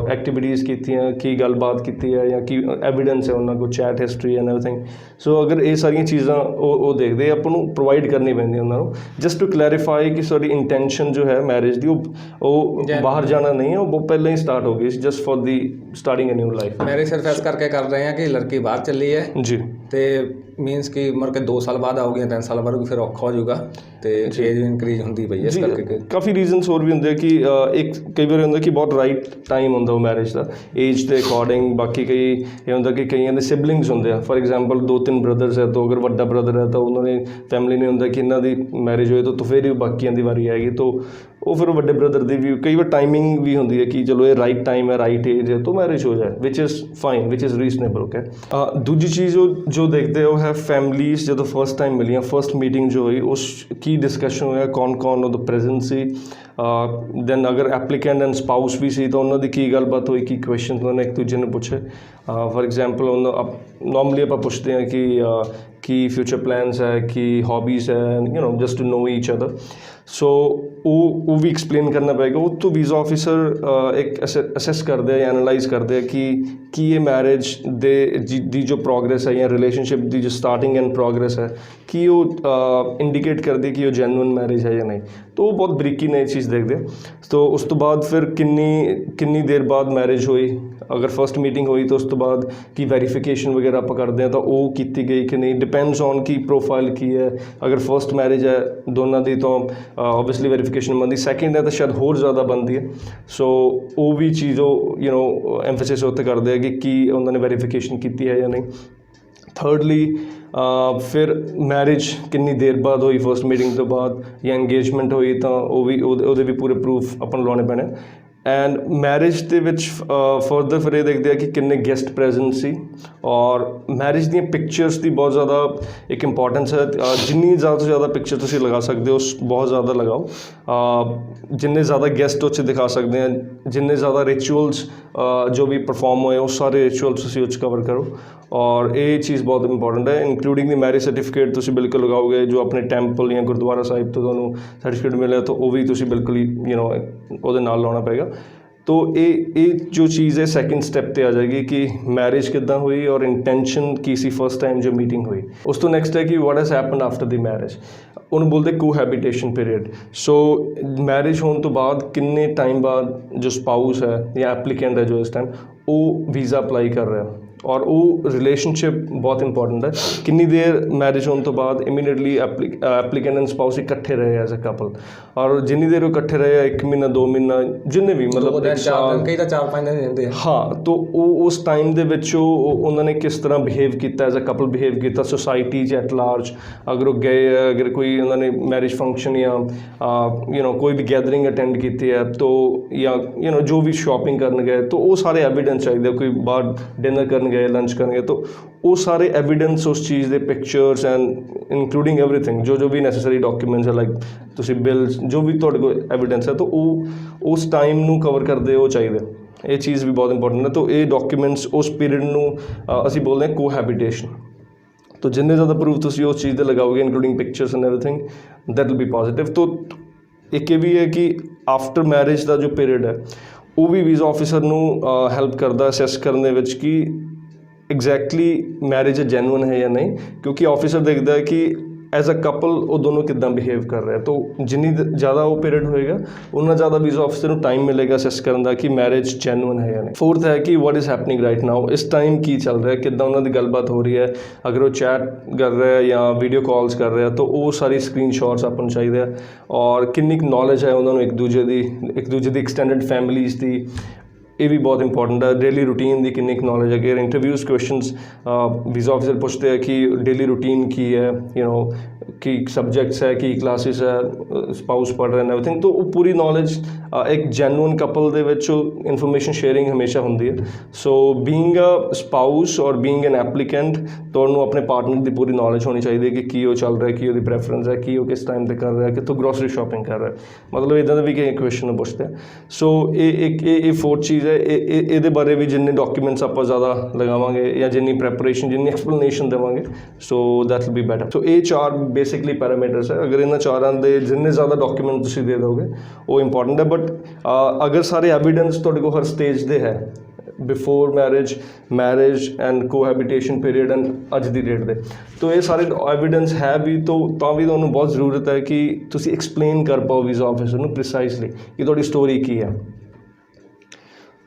ਐਕਟੀਵਿਟੀਜ਼ ਕੀਤੀਆਂ ਕੀ ਗੱਲਬਾਤ ਕੀਤੀ ਹੈ ਜਾਂ ਕੀ ਐਵੀਡੈਂਸ ਹੈ ਉਹਨਾਂ ਕੋਲ ਚੈਟ ਹਿਸਟਰੀ ਐਂਡ ਐਵਰੀਥਿੰਗ ਸੋ ਅਗਰ ਇਹ ਸਾਰੀਆਂ ਚੀਜ਼ਾਂ ਉਹ ਦੇਖਦੇ ਆਪਾਂ ਨੂੰ ਪ੍ਰੋਵਾਈਡ ਕਰਨੀ ਪੈਂਦੀ ਉਹਨਾਂ ਨੂੰ ਜਸਟ ਟੂ ਕਲੈਰੀਫਾਈ ਕਿ ਸਾਡੀ ਇੰਟੈਂਸ਼ਨ ਜੋ ਹੈ ਮੈਰਿਜ ਦੀ ਉਹ ਬਾਹਰ ਜਾਣਾ ਨਹੀਂ ਹੈ ਉਹ ਪਹਿਲਾਂ ਹੀ ਸਟਾਰਟ ਹੋ ਗਈ just for the starting a new life marriage सिर्फ इस करके कर रहे हैं कि लड़की बाहर चली है जी ਤੇ ਮੀਨਸ ਕਿ ਮਰ ਕੇ 2 ਸਾਲ ਬਾਅਦ ਆਉਗੀ 3 ਸਾਲ ਬਾਅਦ ਫਿਰ ਔਖਾ ਹੋ ਜਾਊਗਾ ਤੇ ਏਜ ਵੀ ਇਨਕਰੀਜ਼ ਹੁੰਦੀ ਪਈ ਇਸ ਕਰਕੇ ਕਾਫੀ ਰੀਜ਼ਨਸ ਹੋਰ ਵੀ ਹੁੰਦੇ ਕਿ ਇੱਕ ਕਈ ਵਾਰ ਹੁੰਦਾ ਕਿ ਬਹੁਤ ਰਾਈਟ ਟਾਈਮ ਹੁੰਦਾ ਉਹ ਮੈਰਿਜ ਦਾ ਏਜ ਦੇ ਅਕੋਰਡਿੰਗ ਬਾਕੀ ਕਈ ਇਹ ਹੁੰਦਾ ਕਿ ਕਈਆਂ ਦੇ ਸਿਬਲਿੰਗਸ ਹੁੰਦੇ ਆ ਫॉर एग्जांपल 2-3 ਬ੍ਰਦਰਸ ਹੈ ਤਾਂ ਅਗਰ ਵੱਡਾ ਬ੍ਰਦਰ ਹੈ ਤਾਂ ਉਹਨਾਂ ਨੇ ਫੈਮਿਲੀ ਨੇ ਹੁੰਦਾ ਕਿ ਇਹਨਾਂ ਦੀ ਮੈਰਿਜ ਹੋਏ ਤਾਂ ਫਿਰ ਹੀ ਬਾਕੀਆਂ ਦੀ ਵਾਰੀ ਆਏਗੀ ਤਾਂ ਉਹ ਫਿਰ ਵੱਡੇ ਬ੍ਰਦਰ ਦੀ ਵੀ ਕਈ ਵਾਰ ਟਾਈਮਿੰਗ ਵੀ ਹੁੰਦੀ ਹੈ ਕਿ ਚਲੋ ਇਹ ਰਾਈਟ ਟਾਈਮ ਹੈ ਰਾਈਟ ਏਜ ਹੈ ਤਾਂ ਮੈਰਿਜ ਹੋ ਜਾਏ which is fine which is reasonable okay ਦੂਜੀ ਚੀਜ਼ ਜੋ ਦੇਖਦੇ ਹੋ ਹੈ ਫੈਮਲੀਜ਼ ਜਦੋਂ ਫਸਟ ਟਾਈਮ ਮਿਲੀਆਂ ਫਸਟ ਮੀਟਿੰਗ ਜੋ ਹੋਈ ਉਸ ਕੀ ਡਿਸਕਸ਼ਨ ਹੋਇਆ ਕੌਣ ਉਹਦਾ ਪ੍ਰੈਜ਼ੈਂਟ ਸੀ ਦੈਨ ਅਗਰ ਐਪਲੀਕੈਂਟ ਐਂਡ ਸਪਾਊਸ ਵੀ ਸੀ ਤਾਂ ਉਹਨਾਂ ਦੀ ਕੀ ਗੱਲਬਾਤ ਹੋਈ ਕੀ ਕੁਐਸ਼ਨ ਉਹਨਾਂ ਨੇ ਇੱਕ ਦੂਜੇ ਨੂੰ ਪੁੱਛੇ ਫॉर एग्जांपल ਨੋਰਮਲੀ ਆਪਾਂ ਪੁੱਛਦੇ ਹਾਂ ਕਿ ਕੀ ਫਿਊਚਰ ਪਲਾਨਸ ਹੈ ਕੀ ਹੌਬੀਜ਼ ਹੈ just to know each other so ਉਹ ਵੀ ਐਕਸਪਲੇਨ ਕਰਨਾ ਪਏਗਾ ਉਹ ਤੋਂ ਵੀਜ਼ਾ ਆਫਿਸਰ ਇੱਕ ਅਸੈਸ ਕਰਦੇ ਆ ਜਾਂ ਐਨਾਲਾਈਜ਼ ਕਰਦੇ ਆ ਕਿ ਕੀ ਇਹ ਮੈਰਿਜ ਦੀ ਜੋ ਪ੍ਰੋਗਰੈਸ ਹੈ ਜਾਂ ਰਿਲੇਸ਼ਨਸ਼ਿਪ ਦੀ ਜੋ ਸਟਾਰਟਿੰਗ ਐਂਡ ਪ੍ਰੋਗਰੈਸ ਹੈ ਕੀ ਉਹ ਇੰਡੀਕੇਟ ਕਰਦੀ ਕਿ ਉਹ ਜੈਨੂਇਨ ਮੈਰਿਜ ਹੈ ਜਾਂ ਨਹੀਂ ਤਾਂ ਉਹ ਬਹੁਤ ਬਰੀਕੀ ਨਾਲ ਇਹ ਚੀਜ਼ ਦੇਖਦੇ ਆ ਤਾਂ ਉਸ ਤੋਂ ਬਾਅਦ ਫਿਰ ਕਿੰਨੀ ਦੇਰ ਬਾਅਦ ਮੈਰਿਜ ਹੋਈ ਅਗਰ ਫਸਟ ਮੀਟਿੰਗ ਹੋਈ ਤਾਂ ਉਸ ਤੋਂ ਬਾਅਦ ਕੀ ਵੈਰੀਫਿਕੇਸ਼ਨ ਵਗੈਰਾ ਆਪਾਂ ਕਰਦੇ ਹਾਂ ਤਾਂ ਉਹ ਕੀਤੀ ਗਈ ਕਿ ਨਹੀਂ ਡਿਪੈਂਡਸ ਔਨ ਕੀ ਪ੍ਰੋਫਾਈਲ ਕੀ ਹੈ ਅਗਰ ਫਸਟ ਮੈਰਿਜ ਹੈ ਦੋਨਾਂ ਦੀ ਤਾਂ ਓਬਵੀਅਸਲੀ ਵੈਰੀਫਿਕੇਸ਼ਨ ਬਣਦੀ ਸੈਕਿੰਡ ਹੈ ਤਾਂ ਸ਼ਾਇਦ ਹੋਰ ਜ਼ਿਆਦਾ ਬਣਦੀ ਹੈ ਸੋ ਉਹ ਵੀ ਚੀਜ਼ ਉਹ ਐਮਫੈਸਿਸ ਉੱਤੇ ਕਰਦੇ ਆ ਕਿ ਕੀ ਉਹਨਾਂ ਨੇ ਵੈਰੀਫਿਕੇਸ਼ਨ ਕੀਤੀ ਹੈ ਜਾਂ ਨਹੀਂ ਥਰਡਲੀ ਫਿਰ ਮੈਰਿਜ ਕਿੰਨੀ ਦੇਰ ਬਾਅਦ ਹੋਈ ਫਸਟ ਮੀਟਿੰਗ ਤੋਂ ਬਾਅਦ ਜਾਂ ਇੰਗੇਜਮੈਂਟ ਹੋਈ ਤਾਂ ਉਹ ਵੀ ਉਹਦੇ ਵੀ ਪੂਰੇ ਪ੍ਰੂਫ ਆਪਾਂ ਨੂੰ ਲਾਉਣੇ ਪੈਣੇ ਐਂਡ ਮੈਰਿਜ ਦੇ ਵਿੱਚ ਫਰਦਰ ਫਿਰ ਇਹ ਦੇਖਦੇ ਆ ਕਿ ਕਿੰਨੇ ਗੈਸਟ ਪ੍ਰੈਜ਼ੈਂਟ ਸੀ ਔਰ ਮੈਰਿਜ ਦੀਆਂ ਪਿਕਚਰਸ ਦੀ ਬਹੁਤ ਜ਼ਿਆਦਾ ਇੱਕ ਇੰਪੋਰਟੈਂਸ ਹੈ ਜਿੰਨੀ ਜ਼ਿਆਦਾ ਤੋਂ ਜ਼ਿਆਦਾ ਪਿਕਚਰ ਤੁਸੀਂ ਲਗਾ ਸਕਦੇ ਹੋ ਬਹੁਤ ਜ਼ਿਆਦਾ ਲਗਾਓ ਜਿੰਨੇ ਜ਼ਿਆਦਾ ਗੈਸਟ ਉਹ 'ਚ ਦਿਖਾ ਸਕਦੇ ਆ ਜਿੰਨੇ ਜ਼ਿਆਦਾ ਰਿਚੁਅਲਸ ਜੋ ਵੀ ਪਰਫਾਰਮ ਹੋਏ ਉਹ ਸਾਰੇ ਰਿਚੁਅਲਸ ਤੁਸੀਂ ਉਹ 'ਚ ਕਵਰ ਕਰੋ ਔਰ ਇਹ ਚੀਜ਼ ਬਹੁਤ ਇੰਪੋਰਟੈਂਟ ਹੈ ਇਨਕਲੂਡਿੰਗ ਦੀ ਮੈਰਿਜ ਸਰਟੀਫਿਕੇਟ ਤੁਸੀਂ ਬਿਲਕੁਲ ਲਗਾਓਗੇ ਜੋ ਆਪਣੇ ਟੈਂਪਲ ਜਾਂ ਗੁਰਦੁਆਰਾ ਸਾਹਿਬ ਤੋਂ ਤੁਹਾਨੂੰ ਸਰਟੀਫਿਕੇਟ ਮਿਲਿਆ ਤਾਂ ਉਹ ਵੀ ਤੁਸੀਂ ਬਿਲਕੁਲ ਹੀ ਉਹਦੇ ਨਾਲ ਲਾਉਣਾ ਪਏਗਾ तो ये जो चीज़ है सेकंड स्टेप पे आ जाएगी कि मैरिज कितना हुई और इंटेंशन की सी फर्स्ट टाइम जो मीटिंग हुई उस तो नेक्स्ट है कि what has happened after the marriage उन्होंने बोलते कोहैबिटेशन पीरियड सो मैरिज होने तो बाद किन्ने टाइम बाद जो स्पाउस है या एप्लीकेंट है जो इस टाइम वो वीज़ा अप्लाई कर रहा है और वो रिलेशनशिप बहुत इंपॉर्टेंट है कितनी देर मैरिज होने तो बाद इमीडिएटली एप्लीकेंट एंड स्पाउस इकट्ठे रहे एज अ कपल और जिन्नी देर वो इकट्ठे रहे 1 महीना 2 महीना जिन्ने भी मतलब कई तो 4-5 दिन रहते हैं हाँ तो उस टाइम ਦੇ ਵਿੱਚ उन्होंने किस तरह बिहेव किया एज अ कपल बिहेव किया सोसाइटी एट लार्ज अगर वो गए अगर कोई उन्होंने मैरिज फंक्शन या कोई भी गैदरिंग अटेंड की है तो या जो भी शॉपिंग करने गए तो वो सारे एविडेंस चाहिए कोई बाहर डिनर करने गए लंच करने गए तो वो सारे एविडेंस उस चीज़ के पिक्चर्स एंड इंक्लूडिंग एवरीथिंग जो भी नैसेसरी डॉक्यूमेंट्स है लाइक तुसी बिल्स जो भी तुहाडे कोल एविडेंस है तो वो उस टाइम नू कवर करते हो चाहिए ये चीज़ भी बहुत इंपॉर्टेंट है तो ये डॉक्यूमेंट्स उस पीरियड नू असीं बोलते हैं कोहैबिटेशन तो जिन्ने ज़्यादा प्रूफ तुसी उस चीज़ दे लगाओगे including pictures and everything that will be positive तो एक ये भी है कि आफ्टर मैरिज का जो पीरियड है वो भी वीज़ा ऑफिसर नू हैल्प करता असैस करने विच कि एग्जैक्टली मैरिज जैनुअन है या नहीं क्योंकि ऑफिसर देखता है कि ਐਜ਼ ਅ ਕਪਲ ਉਹ ਦੋਨੋਂ ਕਿੱਦਾਂ ਬਿਹੇਵ ਕਰ ਰਿਹਾ। ਤਾਂ ਜਿੰਨੀ ਜ਼ਿਆਦਾ ਉਹ ਪੀਰੀਅਡ ਹੋਏਗਾ ਉਨਾ ਜ਼ਿਆਦਾ ਵੀਜ਼ਾ ਆਫਿਸਰ ਨੂੰ ਟਾਈਮ ਮਿਲੇਗਾ ਅਸੈਸ ਕਰਨ ਦਾ ਕਿ ਮੈਰਿਜ ਜੈਨੂਅਨ ਹੈ ਜਾਂ ਨਹੀਂ। ਫੋਰਥ ਹੈ ਕਿ what is happening right now, ਇਸ ਟਾਈਮ ਕੀ ਚੱਲ ਰਿਹਾ, ਕਿੱਦਾਂ ਉਹਨਾਂ ਦੀ ਗੱਲਬਾਤ ਹੋ ਰਹੀ ਹੈ। ਅਗਰ ਉਹ ਚੈਟ ਕਰ ਰਿਹਾ ਜਾਂ ਵੀਡੀਓ ਕਾਲਸ ਕਰ ਰਿਹਾ ਤਾਂ ਉਹ ਸਾਰੀ ਸਕਰੀਨ ਸ਼ਾਟਸ ਆਪਾਂ ਨੂੰ ਚਾਹੀਦੇ ਆ। ਔਰ ਕਿੰਨੀ ਕੁ ਨੌਲੇਜ ਹੈ ਉਹਨਾਂ ਨੂੰ ਇੱਕ ਦੂਜੇ ਦੀ ਐਕਸਟੈਂਡਡ ਫੈਮਿਲੀਜ਼ ਦੀ, ਇਹ ਵੀ ਬਹੁਤ ਇੰਪੋਰਟੈਂਟ ਹੈ। ਡੇਲੀ ਰੂਟੀਨ ਦੀ ਕਿੰਨੀ ਕੁ ਨੌਲੇਜ ਹੈ। ਅਗਰ ਇੰਟਰਵਿਊਜ਼ ਕੁਐਸਚਨਸ ਵੀਜ਼ਾ ਆਫਿਸਰ ਪੁੱਛਦੇ ਆ ਕਿ ਡੇਲੀ ਰੂਟੀਨ ਕੀ ਹੈ, ਕੀ ਸਬਜੈਕਟਸ ਹੈ, ਕੀ ਕਲਾਸਿਸ ਹੈ, ਸਪਾਊਸ ਪੜ੍ਹ ਰਹੇ ਨੇ ਐਵਰੀਥਿੰਗ, ਤਾਂ ਉਹ ਪੂਰੀ ਨੌਲੇਜ ਇੱਕ ਜੈਨੂਅਨ ਕਪਲ ਦੇ ਵਿੱਚ ਇਨਫੋਰਮੇਸ਼ਨ ਸ਼ੇਅਰਿੰਗ ਹਮੇਸ਼ਾ ਹੁੰਦੀ ਹੈ। ਸੋ ਬੀਇੰਗ ਅ ਸਪਾਊਸ ਔਰ ਬੀਇੰਗ ਐਨ ਐਪਲੀਕੈਂਟ, ਤੁਹਾਨੂੰ ਆਪਣੇ ਪਾਰਟਨਰ ਦੀ ਪੂਰੀ ਨੌਲੇਜ ਹੋਣੀ ਚਾਹੀਦੀ ਹੈ ਕਿ ਕੀ ਉਹ ਚੱਲ ਰਿਹਾ, ਕੀ ਉਹਦੀ ਪ੍ਰੈਫਰੈਂਸ ਹੈ, ਕੀ ਉਹ ਕਿਸ ਟਾਈਮ 'ਤੇ ਕਰ ਰਿਹਾ, ਕਿੱਥੋਂ ਗਰੋਸਰੀ ਸ਼ਾਪਿੰਗ ਕਰ ਰਿਹਾ, ਮਤਲਬ ਇੱਦਾਂ ਦੇ ਵੀ ਕਈ ਕੁਐਸਚਨ ਪੁੱਛਦੇ ਆ। ਸੋ ਇਹ ਫੋਰਥ ਚੀਜ਼ ਹੈ। ਇਹਦੇ ਬਾਰੇ ਵੀ ਜਿੰਨੇ ਡਾਕੂਮੈਂਟਸ ਆਪਾਂ ਜ਼ਿਆਦਾ ਲਗਾਵਾਂਗੇ ਜਾਂ ਜਿੰਨੀ ਪ੍ਰੈਪਰੇਸ਼ਨ, ਜਿੰਨੀ ਐਕਸਪਲੇਨੇਸ਼ਨ ਦੇਵਾਂਗੇ, so that will be better. So ਇਹ 4 ਬੇਸਿਕਲੀ ਪੈਰਾਮੀਟਰਸ ਹੈ। ਅਗਰ ਇਹਨਾਂ 4 ਦੇ ਜਿੰਨੇ ਜ਼ਿਆਦਾ ਡਾਕੂਮੈਂਟ ਤੁਸੀਂ ਦੇ ਦਿਓਗੇ ਉਹ ਇੰਪੋਰਟੈਂਟ ਹੈ। ਬਟ ਅਗਰ ਸਾਰੇ ਐਵੀਡੈਂਸ ਤੁਹਾਡੇ ਕੋਲ ਹਰ ਸਟੇਜ ਦੇ ਹੈ, before marriage and cohabitation period and ਅੱਜ ਦੀ ਡੇਟ ਦੇ, ਤਾਂ ਇਹ ਸਾਰੇ ਐਵੀਡੈਂਸ ਹੈ ਵੀ ਤਾਂ ਵੀ ਤੁਹਾਨੂੰ ਬਹੁਤ ਜ਼ਰੂਰਤ ਹੈ ਕਿ ਤੁਸੀਂ ਐਕਸਪਲੇਨ ਕਰ ਪਾਓ ਵੀਜ਼ਾ ਆਫਿਸਰ ਨੂੰ ਪ੍ਰੀਸਾਈਜ਼ਲੀ ਕਿ ਤੁਹਾਡੀ ਸਟੋਰੀ ਕੀ ਹੈ।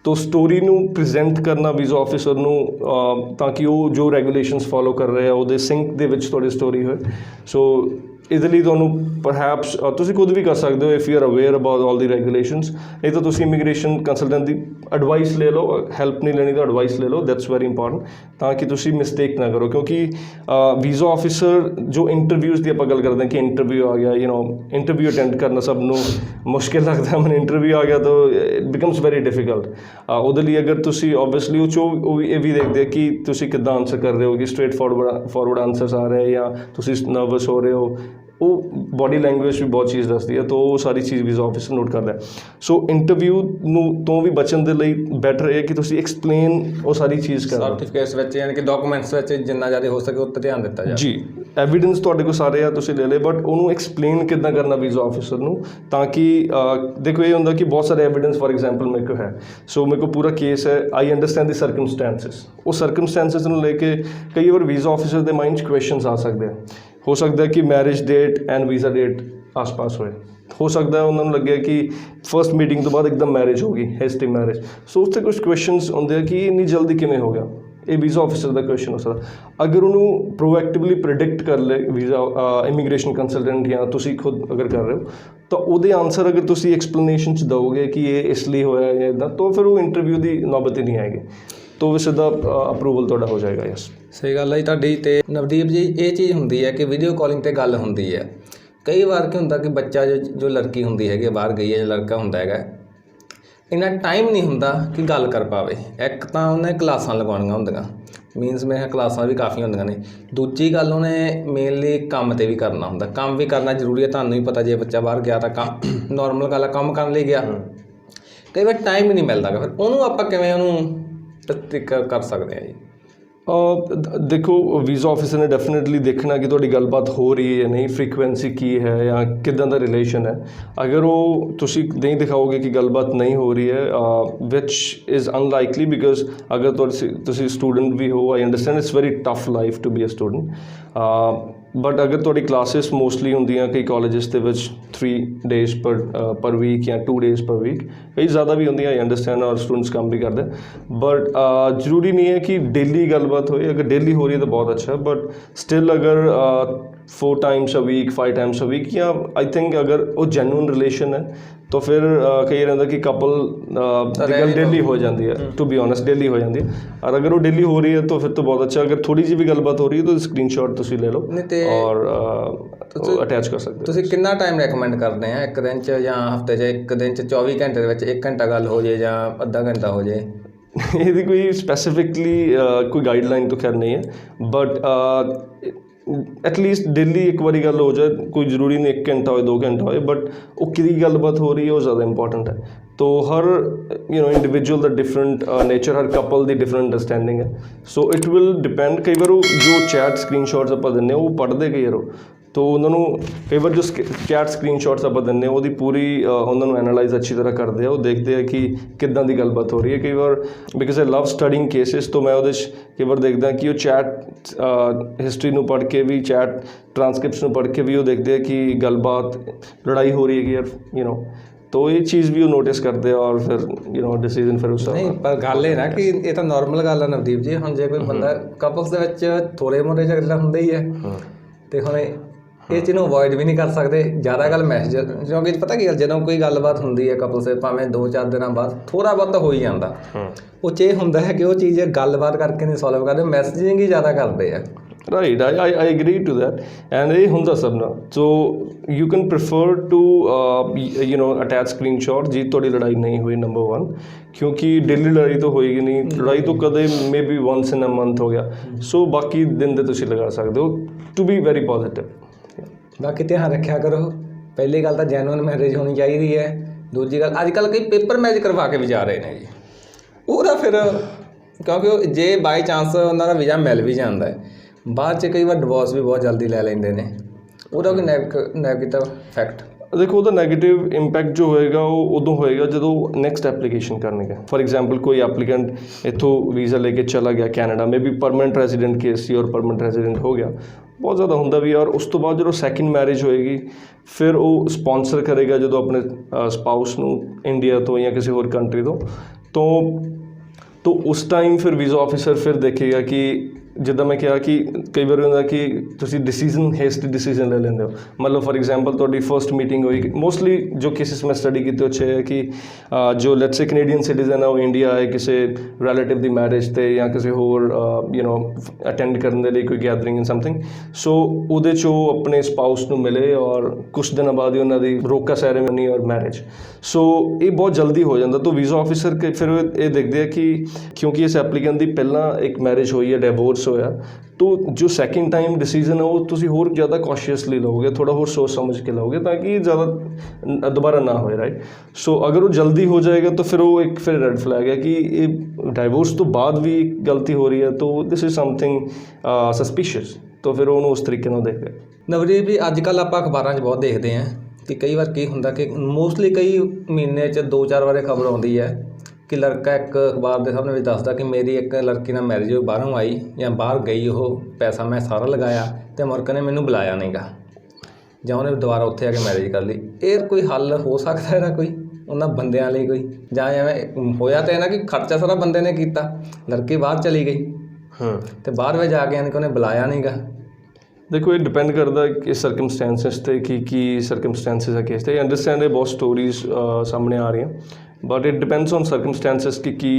ਤੋ ਸਟੋਰੀ ਨੂੰ ਪ੍ਰੈਜ਼ੈਂਟ ਕਰਨਾ ਵੀਜ਼ਾ ਆਫਿਸਰ ਨੂੰ ਤਾਂ ਕਿ ਉਹ ਜੋ ਰੈਗੂਲੇਸ਼ਨਸ ਫੋਲੋ ਕਰ ਰਹੇ ਆ ਉਹਦੇ ਸਿੰਕ ਦੇ ਵਿੱਚ ਤੁਹਾਡੀ ਸਟੋਰੀ ਹੋਏ। ਸੋ ਇਹਦੇ ਲਈ ਤੁਹਾਨੂੰ ਪਰਹੈਪਸ ਤੁਸੀਂ ਖੁਦ ਵੀ ਕਰ ਸਕਦੇ ਹੋ if you are aware about all the regulations. ਨਹੀਂ ਤਾਂ ਤੁਸੀਂ ਇਮੀਗ੍ਰੇਸ਼ਨ ਕੰਸਲਟੈਂਟ ਦੀ ਐਡਵਾਈਸ ਲੈ ਲਓ, ਹੈਲਪ ਨਹੀਂ ਲੈਣੀ ਤਾਂ ਐਡਵਾਈਸ ਲੈ ਲਓ, ਦੈਟਸ ਵੈਰੀ ਇੰਪੋਰਟੈਂਟ, ਤਾਂ ਕਿ ਤੁਸੀਂ ਮਿਸਟੇਕ ਨਾ ਕਰੋ। ਕਿਉਂਕਿ ਵੀਜ਼ਾ ਆਫਿਸਰ ਜੋ ਇੰਟਰਵਿਊਜ਼ ਦੀ ਆਪਾਂ ਗੱਲ ਕਰਦੇ ਹਾਂ ਕਿ ਇੰਟਰਵਿਊ ਆ ਗਿਆ, ਇੰਟਰਵਿਊ ਅਟੈਂਡ ਕਰਨਾ ਸਭ ਨੂੰ ਮੁਸ਼ਕਿਲ ਲੱਗਦਾ। ਮੈਨੂੰ ਇੰਟਰਵਿਊ ਆ ਗਿਆ ਤਾਂ ਇਟ ਬਿਕਮਸ ਵੈਰੀ ਡਿਫੀਕਲਟ। ਉਹਦੇ ਲਈ ਅਗਰ ਤੁਸੀਂ ਓਬਵੀਅਸਲੀ ਇਹ ਵੀ ਦੇਖਦੇ ਕਿ ਤੁਸੀਂ ਕਿੱਦਾਂ ਆਨਸਰ ਕਰ ਰਹੇ ਹੋ, ਕਿ ਸਟ੍ਰੇਟ ਫਾਰਵਰਡ ਆਨਸਰਸ ਆ ਰਹੇ ਜਾਂ ਤੁਸੀਂ ਨਰਵਸ ਹੋ ਰਹੇ ਹੋ, ਉਹ ਬੋਡੀ ਲੈਂਗੁਏਜ ਵੀ ਬਹੁਤ ਚੀਜ਼ ਦੱਸਦੀ ਹੈ। ਤਾਂ ਉਹ ਸਾਰੀ ਚੀਜ਼ ਵੀਜ਼ਾ ਆਫਿਸਰ ਨੋਟ ਕਰਦਾ। ਸੋ ਇੰਟਰਵਿਊ ਤੋਂ ਵੀ ਬਚਣ ਦੇ ਲਈ ਬੈਟਰ ਇਹ ਕਿ ਤੁਸੀਂ ਐਕਸਪਲੇਨ ਉਹ ਸਾਰੀ ਚੀਜ਼ ਕਰੋ। ਸਰਟੀਫਿਕੇਟਸ ਵਿੱਚ ਯਾਨੀ ਕਿ ਡਾਕੂਮੈਂਟਸ ਵਿੱਚ ਜਿੰਨਾ ਜ਼ਿਆਦਾ ਹੋ ਸਕੇ ਉੱਤੇ ਧਿਆਨ ਦਿੱਤਾ ਜਾਵੇ। ਜੀ, ਐਵੀਡੈਂਸ ਤੁਹਾਡੇ ਕੋਲ ਸਾਰੇ ਆ, ਤੁਸੀਂ ਲੈ ਲਏ, ਬਟ ਉਹਨੂੰ ਐਕਸਪਲੇਨ ਕਿੱਦਾਂ ਕਰਨਾ ਵੀਜ਼ਾ ਆਫਿਸਰ ਨੂੰ, ਤਾਂ ਕਿ ਦੇਖੋ ਇਹ ਹੁੰਦਾ ਕਿ ਬਹੁਤ ਸਾਰੇ ਐਵੀਡੈਂਸ ਫॉर ਐਗਜ਼ਾਮਪਲ ਮੇਰੇ ਕੋਲ ਹੈ, ਸੋ ਮੇਰੇ ਕੋਲ ਪੂਰਾ ਕੇਸ ਹੈ, ਆਈ ਅੰਡਰਸਟੈਂਡ ਦੀ ਸਰਕਮਸਟੈਂਸਿਸ। ਉਹ ਸਰਕਮਸਟੈਂਸਿਸ ਨੂੰ ਲੈ ਕੇ ਕਈ ਵਾਰ ਵੀਜ਼ਾ ਆਫਿਸਰ ਦੇ ਮਾਈਂਡ 'ਚ ਕੁਐਸਚਨਸ ਆ ਸਕਦੇ ਆ। ਹੋ ਸਕਦਾ ਕਿ marriage date and visa date ਆਸ-ਪਾਸ ਹੋਏ, ਹੋ ਸਕਦਾ ਉਹਨਾਂ ਨੂੰ ਲੱਗਿਆ ਕਿ ਫਸਟ ਮੀਟਿੰਗ ਤੋਂ ਬਾਅਦ ਇੱਕਦਮ ਮੈਰਿਜ ਹੋ ਗਈ, ਹੈਸਟੀ ਮੈਰਿਜ। ਸੋ ਉੱਥੇ ਕੁਛ ਕੁਐਸਚਨਸ ਹੁੰਦੇ ਆ ਕਿ ਇੰਨੀ ਜਲਦੀ ਕਿਵੇਂ ਹੋ ਗਿਆ, ਇਹ ਵੀਜ਼ਾ ਆਫਿਸਰ ਦਾ ਕੁਐਸਚਨ ਹੋ ਸਕਦਾ। ਅਗਰ ਉਹਨੂੰ ਪ੍ਰੋਐਕਟਿਵਲੀ ਪ੍ਰੈਡਿਕਟ ਕਰ ਲੈ ਵੀਜ਼ਾ ਇਮੀਗ੍ਰੇਸ਼ਨ ਕੰਸਲਟੈਂਟ ਜਾਂ ਤੁਸੀਂ ਖੁਦ ਅਗਰ ਕਰ ਰਹੇ ਹੋ, ਤਾਂ ਉਹਦੇ ਆਨਸਰ ਅਗਰ ਤੁਸੀਂ ਐਕਸਪਲੇਨੇਸ਼ਨ 'ਚ ਦਿਓਗੇ ਕਿ ਇਹ ਇਸ ਲਈ ਹੋਇਆ ਜਾਂ ਇੱਦਾਂ, ਤਾਂ ਫਿਰ ਉਹ ਇੰਟਰਵਿਊ ਦੀ ਨੌਬਤ ਹੀ ਨਹੀਂ ਆਏਗੀ, ਤਾਂ ਉਹ ਸਿੱਧਾ ਅਪਰੂਵਲ ਤੁਹਾਡਾ ਹੋ ਜਾਏਗਾ। ਯੈਸ, ਸਹੀ ਗੱਲ ਹੈ ਜੀ ਤੁਹਾਡੀ। ਅਤੇ ਨਵਦੀਪ ਜੀ, ਇਹ ਚੀਜ਼ ਹੁੰਦੀ ਹੈ ਕਿ ਵੀਡੀਓ ਕਾਲਿੰਗ 'ਤੇ ਗੱਲ ਹੁੰਦੀ ਹੈ। ਕਈ ਵਾਰ ਕੀ ਹੁੰਦਾ ਕਿ ਬੱਚਾ ਜੋ ਲੜਕੀ ਹੁੰਦੀ ਹੈਗੀ ਬਾਹਰ ਗਈ ਹੈ ਜਾਂ ਲੜਕਾ ਹੁੰਦਾ ਹੈਗਾ, ਇੰਨਾ ਟਾਈਮ ਨਹੀਂ ਹੁੰਦਾ ਕਿ ਗੱਲ ਕਰ ਪਾਵੇ। ਇੱਕ ਤਾਂ ਉਹਨੇ ਕਲਾਸਾਂ ਲਗਾਉਣੀਆਂ ਹੁੰਦੀਆਂ, ਮੀਨਸ ਮੇਰੇ ਕਲਾਸਾਂ ਵੀ ਕਾਫੀ ਹੁੰਦੀਆਂ ਨੇ। ਦੂਜੀ ਗੱਲ, ਉਹਨੇ ਮੇਨਲੀ ਕੰਮ 'ਤੇ ਵੀ ਕਰਨਾ ਹੁੰਦਾ। ਕੰਮ ਵੀ ਕਰਨਾ ਜ਼ਰੂਰੀ ਹੈ, ਤੁਹਾਨੂੰ ਵੀ ਪਤਾ, ਜੇ ਬੱਚਾ ਬਾਹਰ ਗਿਆ ਤਾਂ ਕੰਮ ਨੋਰਮਲ ਗੱਲ ਹੈ, ਕੰਮ ਕਰਨ ਲਈ ਗਿਆ। ਕਈ ਵਾਰ ਟਾਈਮ ਹੀ ਨਹੀਂ ਮਿਲਦਾ ਗਾ, ਫਿਰ ਉਹਨੂੰ ਆਪਾਂ ਕਿਵੇਂ ਕਰ ਸਕਦੇ ਹਾਂ ਜੀ? ਦੇਖੋ, ਵੀਜ਼ਾ ਆਫਿਸਰ ਨੇ ਡੈਫੀਨੇਟਲੀ ਦੇਖਣਾ ਕਿ ਤੁਹਾਡੀ ਗੱਲਬਾਤ ਹੋ ਰਹੀ ਹੈ ਜਾਂ ਨਹੀਂ, ਫਰੀਕੁਐਂਸੀ ਕੀ ਹੈ ਜਾਂ ਕਿੱਦਾਂ ਦਾ ਰਿਲੇਸ਼ਨ ਹੈ। ਅਗਰ ਉਹ ਤੁਸੀਂ ਨਹੀਂ ਦਿਖਾਓਗੇ ਕਿ ਗੱਲਬਾਤ ਨਹੀਂ ਹੋ ਰਹੀ ਹੈ, ਵਿਚ ਇਜ਼ ਅਨਲਾਈਕਲੀ, ਬਿਕਾਜ਼ ਅਗਰ ਤੁਸੀਂ ਸਟੂਡੈਂਟ ਵੀ ਹੋ, I understand it's very tough life to be a student, but ਅਗਰ ਤੁਹਾਡੀ ਕਲਾਸਿਸ ਮੋਸਟਲੀ ਹੁੰਦੀਆਂ ਕਈ ਕਾਲਜਿਸ ਦੇ ਵਿੱਚ 3 days ਪਰ ਵੀਕ ਜਾਂ 2 days ਪਰ ਵੀਕ, ਕਈ ਜ਼ਿਆਦਾ ਵੀ ਹੁੰਦੀਆਂ, ਆਈ ਅੰਡਰਸਟੈਂਡ, ਔਰ ਸਟੂਡੈਂਟਸ ਕੰਮ ਵੀ ਕਰਦੇ, ਬਟ ਜ਼ਰੂਰੀ ਨਹੀਂ ਹੈ ਕਿ ਡੇਲੀ ਗੱਲਬਾਤ ਹੋਏ। ਅਗਰ ਡੇਲੀ ਹੋ ਰਹੀ ਹੈ ਤਾਂ ਬਹੁਤ ਅੱਛਾ, ਬਟ ਸਟਿਲ ਅਗਰ 4 times a week 5 times a week, ਜਾਂ ਆਈ ਥਿੰਕ ਅਗਰ ਉਹ ਜੈਨੂਅਨ ਰਿਲੇਸ਼ਨ ਹੈ ਤਾਂ ਫਿਰ ਕਈ ਰਹਿੰਦਾ ਕਿ ਕਪਲ ਦੀ ਗੱਲ ਡੇਲੀ ਹੋ ਜਾਂਦੀ ਹੈ, ਟੂ ਬੀ ਓਨੈਸਟ ਡੇਲੀ ਹੋ ਜਾਂਦੀ ਹੈ। ਔਰ ਅਗਰ ਉਹ ਡੇਲੀ ਹੋ ਰਹੀ ਹੈ ਤਾਂ ਫਿਰ ਤਾਂ ਬਹੁਤ ਅੱਛਾ। ਅਗਰ ਥੋੜੀ ਜਿਹੀ ਵੀ ਗੱਲਬਾਤ ਹੋ ਰਹੀ ਹੈ ਤਾਂ ਸਕਰੀਨਸ਼ਾਟ ਤੁਸੀਂ ਲੈ ਲਓ ਔਰ ਅਟੈਚ ਕਰ ਸਕਦੇ ਹੋ। ਤੁਸੀਂ ਕਿੰਨਾ ਟਾਈਮ ਰეკਮੈਂਡ ਕਰਦੇ ਆ, ਇੱਕ ਦਿਨ 'ਚ ਜਾਂ ਹਫਤੇ 'ਚ? ਇੱਕ ਦਿਨ 'ਚ 24 ਘੰਟੇ ਦੇ ਵਿੱਚ 1 ਘੰਟਾ ਗੱਲ ਹੋ ਜੇ ਜਾਂ ਅੱਧਾ ਘੰਟਾ ਹੋ ਜੇ? ਇਹਦੀ ਕੋਈ ਸਪੈਸੀਫਿਕਲੀ ਕੋਈ ਗਾਈਡਲਾਈਨ ਤਾਂ ਖੈਰ ਨਹੀਂ ਹੈ, ਬਟ ਐਟਲੀਸਟ ਡੇਲੀ ਇੱਕ ਵਾਰੀ ਗੱਲ ਹੋ ਜਾਏ, ਕੋਈ ਜ਼ਰੂਰੀ ਨਹੀਂ 1 ਘੰਟਾ ਹੋਏ 2 ਘੰਟਾ ਹੋਏ, ਬਟ ਉਹ ਕਿਹਦੀ ਗੱਲਬਾਤ ਹੋ ਰਹੀ ਹੈ ਉਹ ਜ਼ਿਆਦਾ ਇੰਪੋਰਟੈਂਟ ਹੈ। तो हर इंडिविजुअल द डिफरेंट नेचर, हर कपल की डिफरेंट अंडरस्टैंडिंग है। So it will depend. कई बार जो चैट स्क्रीनशॉट्स आप देने वो पढ़ते कई बार ਤੋ ਉਹਨਾਂ ਨੂੰ ਕਈ ਵਾਰ ਜੋ ਚੈਟ ਸਕਰੀਨਸ਼ਾਟਸ ਆਪਾਂ ਦਿੰਦੇ ਹਾਂ ਉਹਦੀ ਪੂਰੀ ਉਹਨਾਂ ਨੂੰ ਐਨਾਲਾਈਜ਼ ਅੱਛੀ ਤਰ੍ਹਾਂ ਕਰਦੇ ਆ, ਉਹ ਦੇਖਦੇ ਆ ਕਿ ਕਿੱਦਾਂ ਦੀ ਗੱਲਬਾਤ ਹੋ ਰਹੀ ਹੈ। ਕਈ ਵਾਰ because I love studying cases, ਤੋਂ ਮੈਂ ਉਹਦੇ 'ਚ ਕਈ ਵਾਰ ਦੇਖਦਾ ਕਿ ਉਹ ਚੈਟ ਹਿਸਟਰੀ ਨੂੰ ਪੜ੍ਹ ਕੇ ਵੀ, ਚੈਟ ਟਰਾਂਸਕ੍ਰਿਪਟਸ ਨੂੰ ਪੜ੍ਹ ਕੇ ਵੀ ਉਹ ਦੇਖਦੇ ਆ ਕਿ ਗੱਲਬਾਤ ਲੜਾਈ ਹੋ ਰਹੀ ਹੈਗੀ ਯਾਰ ਤੋ ਇਹ ਚੀਜ਼ ਵੀ ਉਹ ਨੋਟਿਸ ਕਰਦੇ ਆ ਔਰ ਫਿਰ ਡਿਸੀਜ਼ਨ ਫਿਰ ਉਸ ਨਹੀਂ, ਪਰ ਗੱਲ ਇਹ ਨਾ ਕਿ ਇਹ ਤਾਂ ਨਾਰਮਲ ਗੱਲ ਆ ਨਵਦੀਪ ਜੀ। ਹੁਣ ਜੇ ਕੋਈ ਬੰਦਾ ਕਪਲਸ ਦੇ ਵਿੱਚ ਥੋੜ੍ਹੇ ਮੋਟੇ ਝਗੜਾ ਹੁੰਦਾ ਹੀ ਹੈ, ਅਤੇ ਹੁਣ ਇਹ ਚੀਜ਼ ਨੂੰ ਅਵੋਇਡ ਵੀ ਨਹੀਂ ਕਰ ਸਕਦੇ ਜ਼ਿਆਦਾ ਗੱਲ ਮੈਸੇਜ, ਕਿਉਂਕਿ ਪਤਾ ਕੀ ਗੱਲ, ਜਦੋਂ ਕੋਈ ਗੱਲਬਾਤ ਹੁੰਦੀ ਹੈ ਕਪਲਸ ਦੇ, ਭਾਵੇਂ 2-4 ਦਿਨਾਂ ਬਾਅਦ ਥੋੜ੍ਹਾ ਬਹੁਤ ਹੋ ਹੀ ਜਾਂਦਾ, ਉਹ 'ਚ ਇਹ ਹੁੰਦਾ ਹੈ ਕਿ ਉਹ ਚੀਜ਼ ਗੱਲਬਾਤ ਕਰਕੇ ਨਹੀਂ ਸੋਲਵ ਕਰਦੇ, ਮੈਸੇਜਿੰਗ ਹੀ ਜ਼ਿਆਦਾ ਕਰਦੇ ਆ। Right, I agree to that, and ਇਹ ਹੁੰਦਾ ਸਭ ਨਾਲ। So you can prefer to attach screenshot ji ਤੁਹਾਡੀ ਲੜਾਈ ਨਹੀਂ ਹੋਈ, ਨੰਬਰ 1, ਕਿਉਂਕਿ ਡੇਲੀ ਲੜਾਈ ਤਾਂ ਹੋਏਗੀ ਨਹੀਂ, ਲੜਾਈ ਤਾਂ ਕਦੇ maybe once in a month ਹੋ ਗਿਆ, ਸੋ ਬਾਕੀ ਦਿਨ ਦੇ ਤੁਸੀਂ ਲਗਾ ਸਕਦੇ ਹੋ ਟੂ ਬੀ ਵੈਰੀ ਪੋਜ਼ੀਟਿਵ। ਬਾਕੀ ਧਿਆਨ ਰੱਖਿਆ ਕਰੋ, ਪਹਿਲੀ ਗੱਲ ਤਾਂ ਜੈਨੂਅਨ ਮੈਰਿਜ ਹੋਣੀ ਚਾਹੀਦੀ ਹੈ। ਦੂਜੀ ਗੱਲ, ਅੱਜ ਕੱਲ੍ਹ ਕਈ ਪੇਪਰ ਮੈਰਿਜ ਕਰਵਾ ਕੇ ਵੀ ਜਾ ਰਹੇ ਨੇ ਜੀ, ਉਹਦਾ ਫਿਰ ਕਿਉਂਕਿ ਜੇ ਬਾਈ ਚਾਂਸ ਉਹਨਾਂ ਦਾ ਵੀਜ਼ਾ ਮਿਲ ਵੀ ਜਾਂਦਾ ਹੈ, ਬਾਅਦ 'ਚ ਕਈ ਵਾਰ ਡਿਵੋਰਸ ਵੀ ਬਹੁਤ ਜਲਦੀ ਲੈ ਲੈਂਦੇ ਨੇ, ਉਹਦਾ ਕੋਈ ਨੈਗੇਟਿਵ ਇਫੈਕਟ? ਦੇਖੋ ਉਹਦਾ ਨੈਗੇਟਿਵ ਇੰਪੈਕਟ ਜੋ ਹੋਏਗਾ ਉਹ ਉਦੋਂ ਹੋਏਗਾ ਜਦੋਂ ਨੈਕਸਟ ਐਪਲੀਕੇਸ਼ਨ ਕਰਨਗੇ। ਫॉर एग्जांपल ਕੋਈ ਐਪਲੀਕੈਂਟ ਇੱਥੋਂ ਵੀਜ਼ਾ ਲੈ ਕੇ ਚਲਾ ਗਿਆ Canada, maybe permanent resident case ਸੀ ਔਰ ਪਰਮਾਨੈਂਟ ਰੈਜ਼ੀਡੈਂਟ ਹੋ ਗਿਆ, ਬਹੁਤ ਜ਼ਿਆਦਾ ਹੁੰਦਾ ਵੀ। ਔਰ ਉਸ ਤੋਂ ਬਾਅਦ ਜਦੋਂ ਸੈਕਿੰਡ ਮੈਰਿਜ ਹੋਏਗੀ ਫਿਰ ਉਹ ਸਪੋਂਸਰ ਕਰੇਗਾ ਜਦੋਂ ਆਪਣੇ ਸਪਾਊਸ ਨੂੰ ਇੰਡੀਆ ਤੋਂ ਜਾਂ ਕਿਸੇ ਹੋਰ ਕੰਟਰੀ ਤੋਂ ਉਸ ਟਾਈਮ ਫਿਰ ਵੀਜ਼ਾ ਆਫਿਸਰ ਫਿਰ ਦੇਖੇਗਾ ਕਿ ਜਿੱਦਾਂ ਮੈਂ ਕਿਹਾ ਕਿ ਕਈ ਵਾਰ ਹੁੰਦਾ ਕਿ ਤੁਸੀਂ ਹੇਸਟੀ ਡਿਸੀਜ਼ਨ ਲੈ ਲੈਂਦੇ ਹੋ। ਮਤਲਬ ਫॉर एग्जांपल ਤੁਹਾਡੀ ਫਰਸਟ ਮੀਟਿੰਗ ਹੋਈ, ਮੋਸਟਲੀ ਜੋ ਕੇਸਿਸ ਮੈਂ ਸਟੱਡੀ ਕੀਤੇ ਉਹ 'ਚ ਹੈ ਕਿ ਜੋ ਲੈਟਸ ਸੇ ਕੈਨੇਡੀਅਨ ਸਿਟੀਜ਼ਨ ਆ ਉਹ ਇੰਡੀਆ ਆਏ ਕਿਸੇ ਰਿਲੇਟਿਵ ਦੀ ਮੈਰਿਜ 'ਤੇ ਜਾਂ ਕਿਸੇ ਹੋਰ ਅਟੈਂਡ ਕਰਨ ਦੇ ਲਈ ਕੋਈ ਗੈਦਰਿੰਗ ਇਨ ਸਮਥਿੰਗ, ਸੋ ਉਹਦੇ 'ਚ ਉਹ ਆਪਣੇ ਸਪਾਊਸ ਨੂੰ ਮਿਲੇ ਔਰ ਕੁਛ ਦਿਨਾਂ ਬਾਅਦ ਹੀ ਉਹਨਾਂ ਦੀ ਰੋਕਾ ਸੈਰੇਮਨੀ ਔਰ ਮੈਰਿਜ, ਸੋ ਇਹ ਬਹੁਤ ਜਲਦੀ ਹੋ ਜਾਂਦਾ। ਤਾਂ ਵੀਜ਼ਾ ਆਫਿਸਰ ਫਿਰ ਇਹ ਦੇਖਦੇ ਆ ਕਿ ਕਿਉਂਕਿ ਇਸ ਐਪਲੀਕੈਂਟ ਦੀ ਪਹਿਲਾਂ ਇੱਕ ਮੈਰਿਜ ਹੋਈ ਹੈ, ਡਿਵੋਰਸ ਹੋਇਆ, तो जो सेकंड टाइम डिसीजन है वो तुसी होर ज़्यादा कॉशियसली लोगे, थोड़ा और सोच समझ के लोगे ताकि ज़्यादा दोबारा ना हो, राइट। सो अगर वो जल्दी हो जाएगा तो फिर वो एक फिर रेड फ्लैग है कि ये डाइवोर्स तो बाद भी गलती हो रही है, तो दिस इज़ समथिंग सस्पिशियस। तो फिर ਉਹਨੂੰ ਉਸ ਤਰੀਕੇ ਨਾਲ ਦੇਖਦੇ। ਨਵਰੀਤ ਵੀ ਅੱਜ ਕੱਲ੍ਹ ਆਪਾਂ ਅਖਬਾਰਾਂ 'ਚ ਬਹੁਤ ਦੇਖਦੇ ਹਾਂ ਕਿ ਕਈ ਵਾਰ ਕੀ ਹੁੰਦਾ ਕਿ ਮੋਸਟਲੀ ਕਈ ਮਹੀਨੇ 'ਚ 2-4 ਵਾਰ ਖਬਰ ਆਉਂਦੀ ਹੈ ਕਿ ਲੜਕਾ ਇੱਕ ਅਖਬਾਰ ਦੇ ਸਾਹਮਣੇ ਵੀ ਦੱਸਦਾ ਕਿ ਮੇਰੀ ਇੱਕ ਲੜਕੀ ਨਾਲ ਮੈਰਿਜ ਹੋਈ, ਬਾਹਰੋਂ ਆਈ ਜਾਂ ਬਾਹਰ ਗਈ, ਉਹ ਪੈਸਾ ਮੈਂ ਸਾਰਾ ਲਗਾਇਆ ਅਤੇ ਅਮਰੀਕ ਨੇ ਮੈਨੂੰ ਬੁਲਾਇਆ ਨਹੀਂ ਗਾ, ਜਾਂ ਉਹਨੇ ਦੁਬਾਰਾ ਉੱਥੇ ਆ ਕੇ ਮੈਰਿਜ ਕਰ ਲਈ। ਇਹ ਕੋਈ ਹੱਲ ਹੋ ਸਕਦਾ ਇਹਦਾ ਕੋਈ ਉਹਨਾਂ ਬੰਦਿਆਂ ਲਈ ਕੋਈ, ਜਾਂ ਐਵੇਂ ਹੋਇਆ ਤਾਂ ਇਹ ਨਾ ਕਿ ਖਰਚਾ ਸਾਰਾ ਬੰਦੇ ਨੇ ਕੀਤਾ, ਲੜਕੀ ਬਾਹਰ ਚਲੀ ਗਈ ਅਤੇ ਬਾਹਰ ਵਿੱਚ ਜਾ ਕੇ ਯਾਨੀ ਕਿ ਉਹਨੇ ਬੁਲਾਇਆ ਨਹੀਂ ਗਾ। देखो ये डिपेंड करता है कि ਸਰਕਮਸਟੈਂਸਿਸ 'ਤੇ ਕੀ ਸਰਕਮਸਟੈਂਸਿਸ ਹੈ ਕੇਸ 'ਤੇ। ਅੰਡਰਸਟੈਂਡ ਇਹ ਬਹੁਤ ਸਟੋਰੀਜ਼ ਸਾਹਮਣੇ ਆ ਰਹੀਆਂ, but it depends on circumstances ਕਿ ਕੀ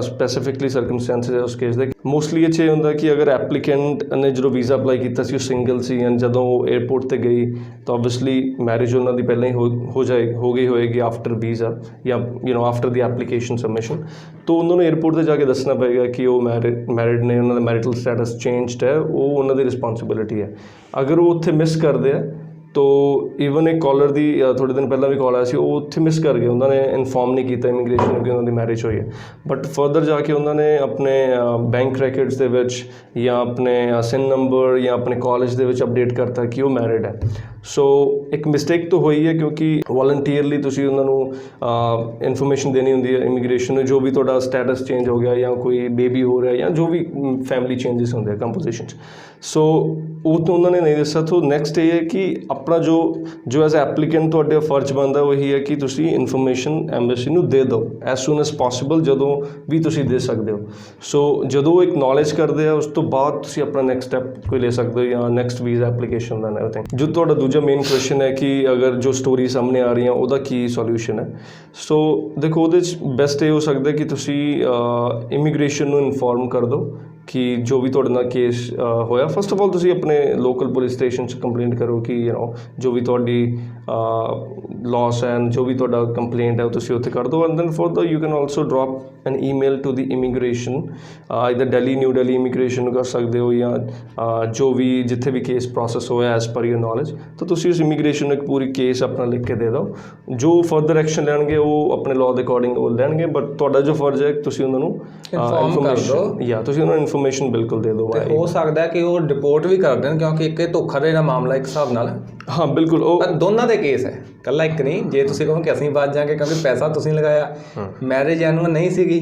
ਸਪੈਸੀਫਿਕਲੀ ਸਰਕਮਸਟੈਂਸਿਸ ਹੈ ਉਸ ਕੇਸ ਦੇ। ਮੋਸਟਲੀ ਇਹ 'ਚ ਇਹ ਹੁੰਦਾ ਕਿ ਅਗਰ ਐਪਲੀਕੈਂਟ ਨੇ ਜਦੋਂ ਵੀਜ਼ਾ ਅਪਲਾਈ ਕੀਤਾ ਸੀ ਉਹ ਸਿੰਗਲ ਸੀ, ਐਂਡ ਜਦੋਂ ਉਹ ਏਅਰਪੋਰਟ 'ਤੇ ਗਈ ਤਾਂ ਓਬਵੀਅਸਲੀ ਮੈਰਿਜ ਉਹਨਾਂ ਦੀ ਪਹਿਲਾਂ ਹੀ ਹੋ ਗਈ ਹੋਏਗੀ ਆਫਟਰ ਵੀਜ਼ਾ ਜਾਂ ਆਫਟਰ ਦੀ ਐਪਲੀਕੇਸ਼ਨ ਸਬਮਿਸ਼ਨ। ਤਾਂ ਉਹਨਾਂ ਨੂੰ ਏਅਰਪੋਰਟ 'ਤੇ ਜਾ ਕੇ ਦੱਸਣਾ ਪਏਗਾ ਕਿ ਉਹ ਮੈਰਿਡ ਨੇ, ਉਹਨਾਂ ਦਾ ਮੈਰਿਟਲ ਸਟੇਟਸ ਚੇਂਜਡ ਹੈ, ਉਹ ਉਹਨਾਂ ਦੀ ਰਿਸਪੋਂਸਿਬਿਲਿਟੀ ਹੈ। ਅਗਰ ਉਹ ਉੱਥੇ ਮਿਸ ਕਰਦੇ ਆ ਤੋ ਈਵਨ ਇੱਕ ਕਾਲਰ ਦੀ ਥੋੜ੍ਹੇ ਦਿਨ ਪਹਿਲਾਂ ਵੀ ਕਾਲ ਆਇਆ ਸੀ, ਉਹ ਉੱਥੇ ਮਿਸ ਕਰ ਗਏ, ਉਹਨਾਂ ਨੇ ਇਨਫੋਰਮ ਨਹੀਂ ਕੀਤਾ ਇਮੀਗ੍ਰੇਸ਼ਨ ਨੂੰ ਕਿ ਉਹਨਾਂ ਦੀ ਮੈਰਿਜ ਹੋਈ ਹੈ, ਬਟ ਫਰਦਰ ਜਾ ਕੇ ਉਹਨਾਂ ਨੇ ਆਪਣੇ ਬੈਂਕ ਰੈਕਰਡਸ ਦੇ ਵਿੱਚ ਜਾਂ ਆਪਣੇ ਸਿਨ ਨੰਬਰ ਜਾਂ ਆਪਣੇ ਕਾਲਜ ਦੇ ਵਿੱਚ ਅਪਡੇਟ ਕਰਤਾ ਕਿ ਉਹ ਮੈਰਿਡ ਹੈ। ਸੋ ਇੱਕ ਮਿਸਟੇਕ ਤਾਂ ਹੋਈ ਹੈ ਕਿਉਂਕਿ ਵੋਲੰਟੀਅਰਲੀ ਤੁਸੀਂ ਉਹਨਾਂ ਨੂੰ ਇਨਫੋਰਮੇਸ਼ਨ ਦੇਣੀ ਹੁੰਦੀ ਹੈ ਇਮੀਗ੍ਰੇਸ਼ਨ ਨੂੰ, ਜੋ ਵੀ ਤੁਹਾਡਾ ਸਟੇਟਸ ਚੇਂਜ ਹੋ ਗਿਆ ਜਾਂ ਕੋਈ ਬੇਬੀ ਹੋ ਰਿਹਾ ਜਾਂ ਜੋ ਵੀ ਫੈਮਿਲੀ ਚੇਂਜਸ ਹੁੰਦੇ ਆ ਕੰਪੋਜੀਸ਼ਨ 'ਚ, ਸੋ ਉਹ ਤਾਂ ਉਹਨਾਂ ਨੇ ਨਹੀਂ ਦੱਸਿਆ। ਸੋ ਨੈਕਸਟ ਇਹ ਹੈ ਕਿ ਆਪਣਾ ਜੋ ਐਜ਼ ਐਪਲੀਕੈਂਟ ਤੁਹਾਡੇ ਫਰਜ਼ ਬਣਦਾ ਉਹ ਇਹੀ ਹੈ ਕਿ ਤੁਸੀਂ ਇਨਫੋਰਮੇਸ਼ਨ ਐਮਬੈਸੀ ਨੂੰ ਦੇ ਦਿਓ ਐਜ਼ ਸੂਨ ਐਜ਼ ਪੋਸੀਬਲ, ਜਦੋਂ ਵੀ ਤੁਸੀਂ ਦੇ ਸਕਦੇ ਹੋ। ਸੋ ਜਦੋਂ ਉਹ ਇਕਨੋਲੇਜ ਕਰਦੇ ਆ ਉਸ ਤੋਂ ਬਾਅਦ ਤੁਸੀਂ ਆਪਣਾ ਨੈਕਸਟ ਸਟੈਪ ਕੋਈ ਲੈ ਸਕਦੇ ਹੋ ਜਾਂ ਨੈਕਸਟ ਵੀਜ਼ਾ ਐਪਲੀਕੇਸ਼ਨ ਦਾ ਐਵਰੀਥਿੰਗ। ਜੋ ਤੁਹਾਡਾ ਦੂਜਾ ਮੇਨ ਕੁਐਸਚਨ ਹੈ ਕਿ ਅਗਰ ਜੋ ਸਟੋਰੀ ਸਾਹਮਣੇ ਆ ਰਹੀਆਂ ਉਹਦਾ ਕੀ ਸੋਲਿਊਸ਼ਨ ਹੈ, ਸੋ ਦੇਖੋ ਉਹਦੇ 'ਚ ਬੈਸਟ ਇਹ ਹੋ ਸਕਦਾ ਕਿ ਤੁਸੀਂ ਇਮੀਗ੍ਰੇਸ਼ਨ ਨੂੰ ਇਨਫੋਰਮ ਕਰ ਦਿਓ ਕਿ ਜੋ ਵੀ ਤੁਹਾਡੇ ਨਾਲ ਕੇਸ ਹੋਇਆ। ਫਸਟ ਆਫ ਆਲ ਤੁਸੀਂ ਆਪਣੇ ਲੋਕਲ ਪੁਲਿਸ ਸਟੇਸ਼ਨ 'ਚ ਕੰਪਲੇਂਟ ਕਰੋ ਕਿ ਜੋ ਵੀ ਤੁਹਾਡੀ ਲਾਸ ਹੈ, ਜੋ ਵੀ ਤੁਹਾਡਾ ਕੰਪਲੇਂਟ ਹੈ ਉਹ ਤੁਸੀਂ ਉੱਥੇ ਕਰ ਦਿਓ। And then for you can also drop an email to the immigration, ਇੱਧਰ ਦਿੱਲੀ ਨਿਊ ਦਿੱਲੀ ਇਮੀਗ੍ਰੇਸ਼ਨ ਨੂੰ ਕਰ ਸਕਦੇ ਹੋ ਜਾਂ ਜੋ ਵੀ ਜਿੱਥੇ ਵੀ ਕੇਸ ਪ੍ਰੋਸੈਸ ਹੋਇਆ ਐਜ਼ ਪਰ ਯੂਰ ਨੌਲੇਜ, ਤਾਂ ਤੁਸੀਂ ਉਸ ਇਮੀਗ੍ਰੇਸ਼ਨ ਨੂੰ ਇੱਕ ਪੂਰੀ ਕੇਸ ਆਪਣਾ ਲਿਖ ਕੇ ਦੇ ਦਿਓ। ਜੋ ਫਰਦਰ ਐਕਸ਼ਨ ਲੈਣਗੇ ਉਹ ਆਪਣੇ ਲਾਅ ਦੇ ਅਕੋਰਡਿੰਗ ਉਹ ਲੈਣਗੇ, ਬਟ ਤੁਹਾਡਾ ਜੋ ਫਰਜ਼ ਹੈ ਤੁਸੀਂ ਉਹਨਾਂ ਨੂੰ ਇਨਫੋਰਮੇਸ਼ਨ ਤੁਸੀਂ ਉਹਨਾਂ ਨੂੰ ਇਨਫੋਰਮੇਸ਼ਨ ਬਿਲਕੁਲ ਦੇ ਦਿਓ। ਤੇ ਹੋ ਸਕਦਾ ਕਿ ਉਹ ਰਿਪੋਰਟ ਵੀ ਕਰ ਦੇਣ, ਕਿਉਂਕਿ ਇੱਕ ਇਹ ਧੋਖਾਧੜੀ ਦਾ ਮਾਮਲਾ ਇੱਕ ਹਿਸਾਬ ਨਾਲ। ਹਾਂ ਬਿਲਕੁਲ, ਉਹ ਪਰ ਦੋਨਾਂ ਦੇ ਕੇਸ ਹੈ, ਇਕੱਲਾ ਇੱਕ ਨਹੀਂ। ਜੇ ਤੁਸੀਂ ਕਹੋ ਕਿ ਅਸੀਂ ਬਚ ਜਾਵਾਂਗੇ ਕਿਉਂਕਿ ਪੈਸਾ ਤੁਸੀਂ ਲਗਾਇਆ, ਮੈਰਿਜ ਜੈਨੂਅਨ ਨਹੀਂ ਸੀਗੀ।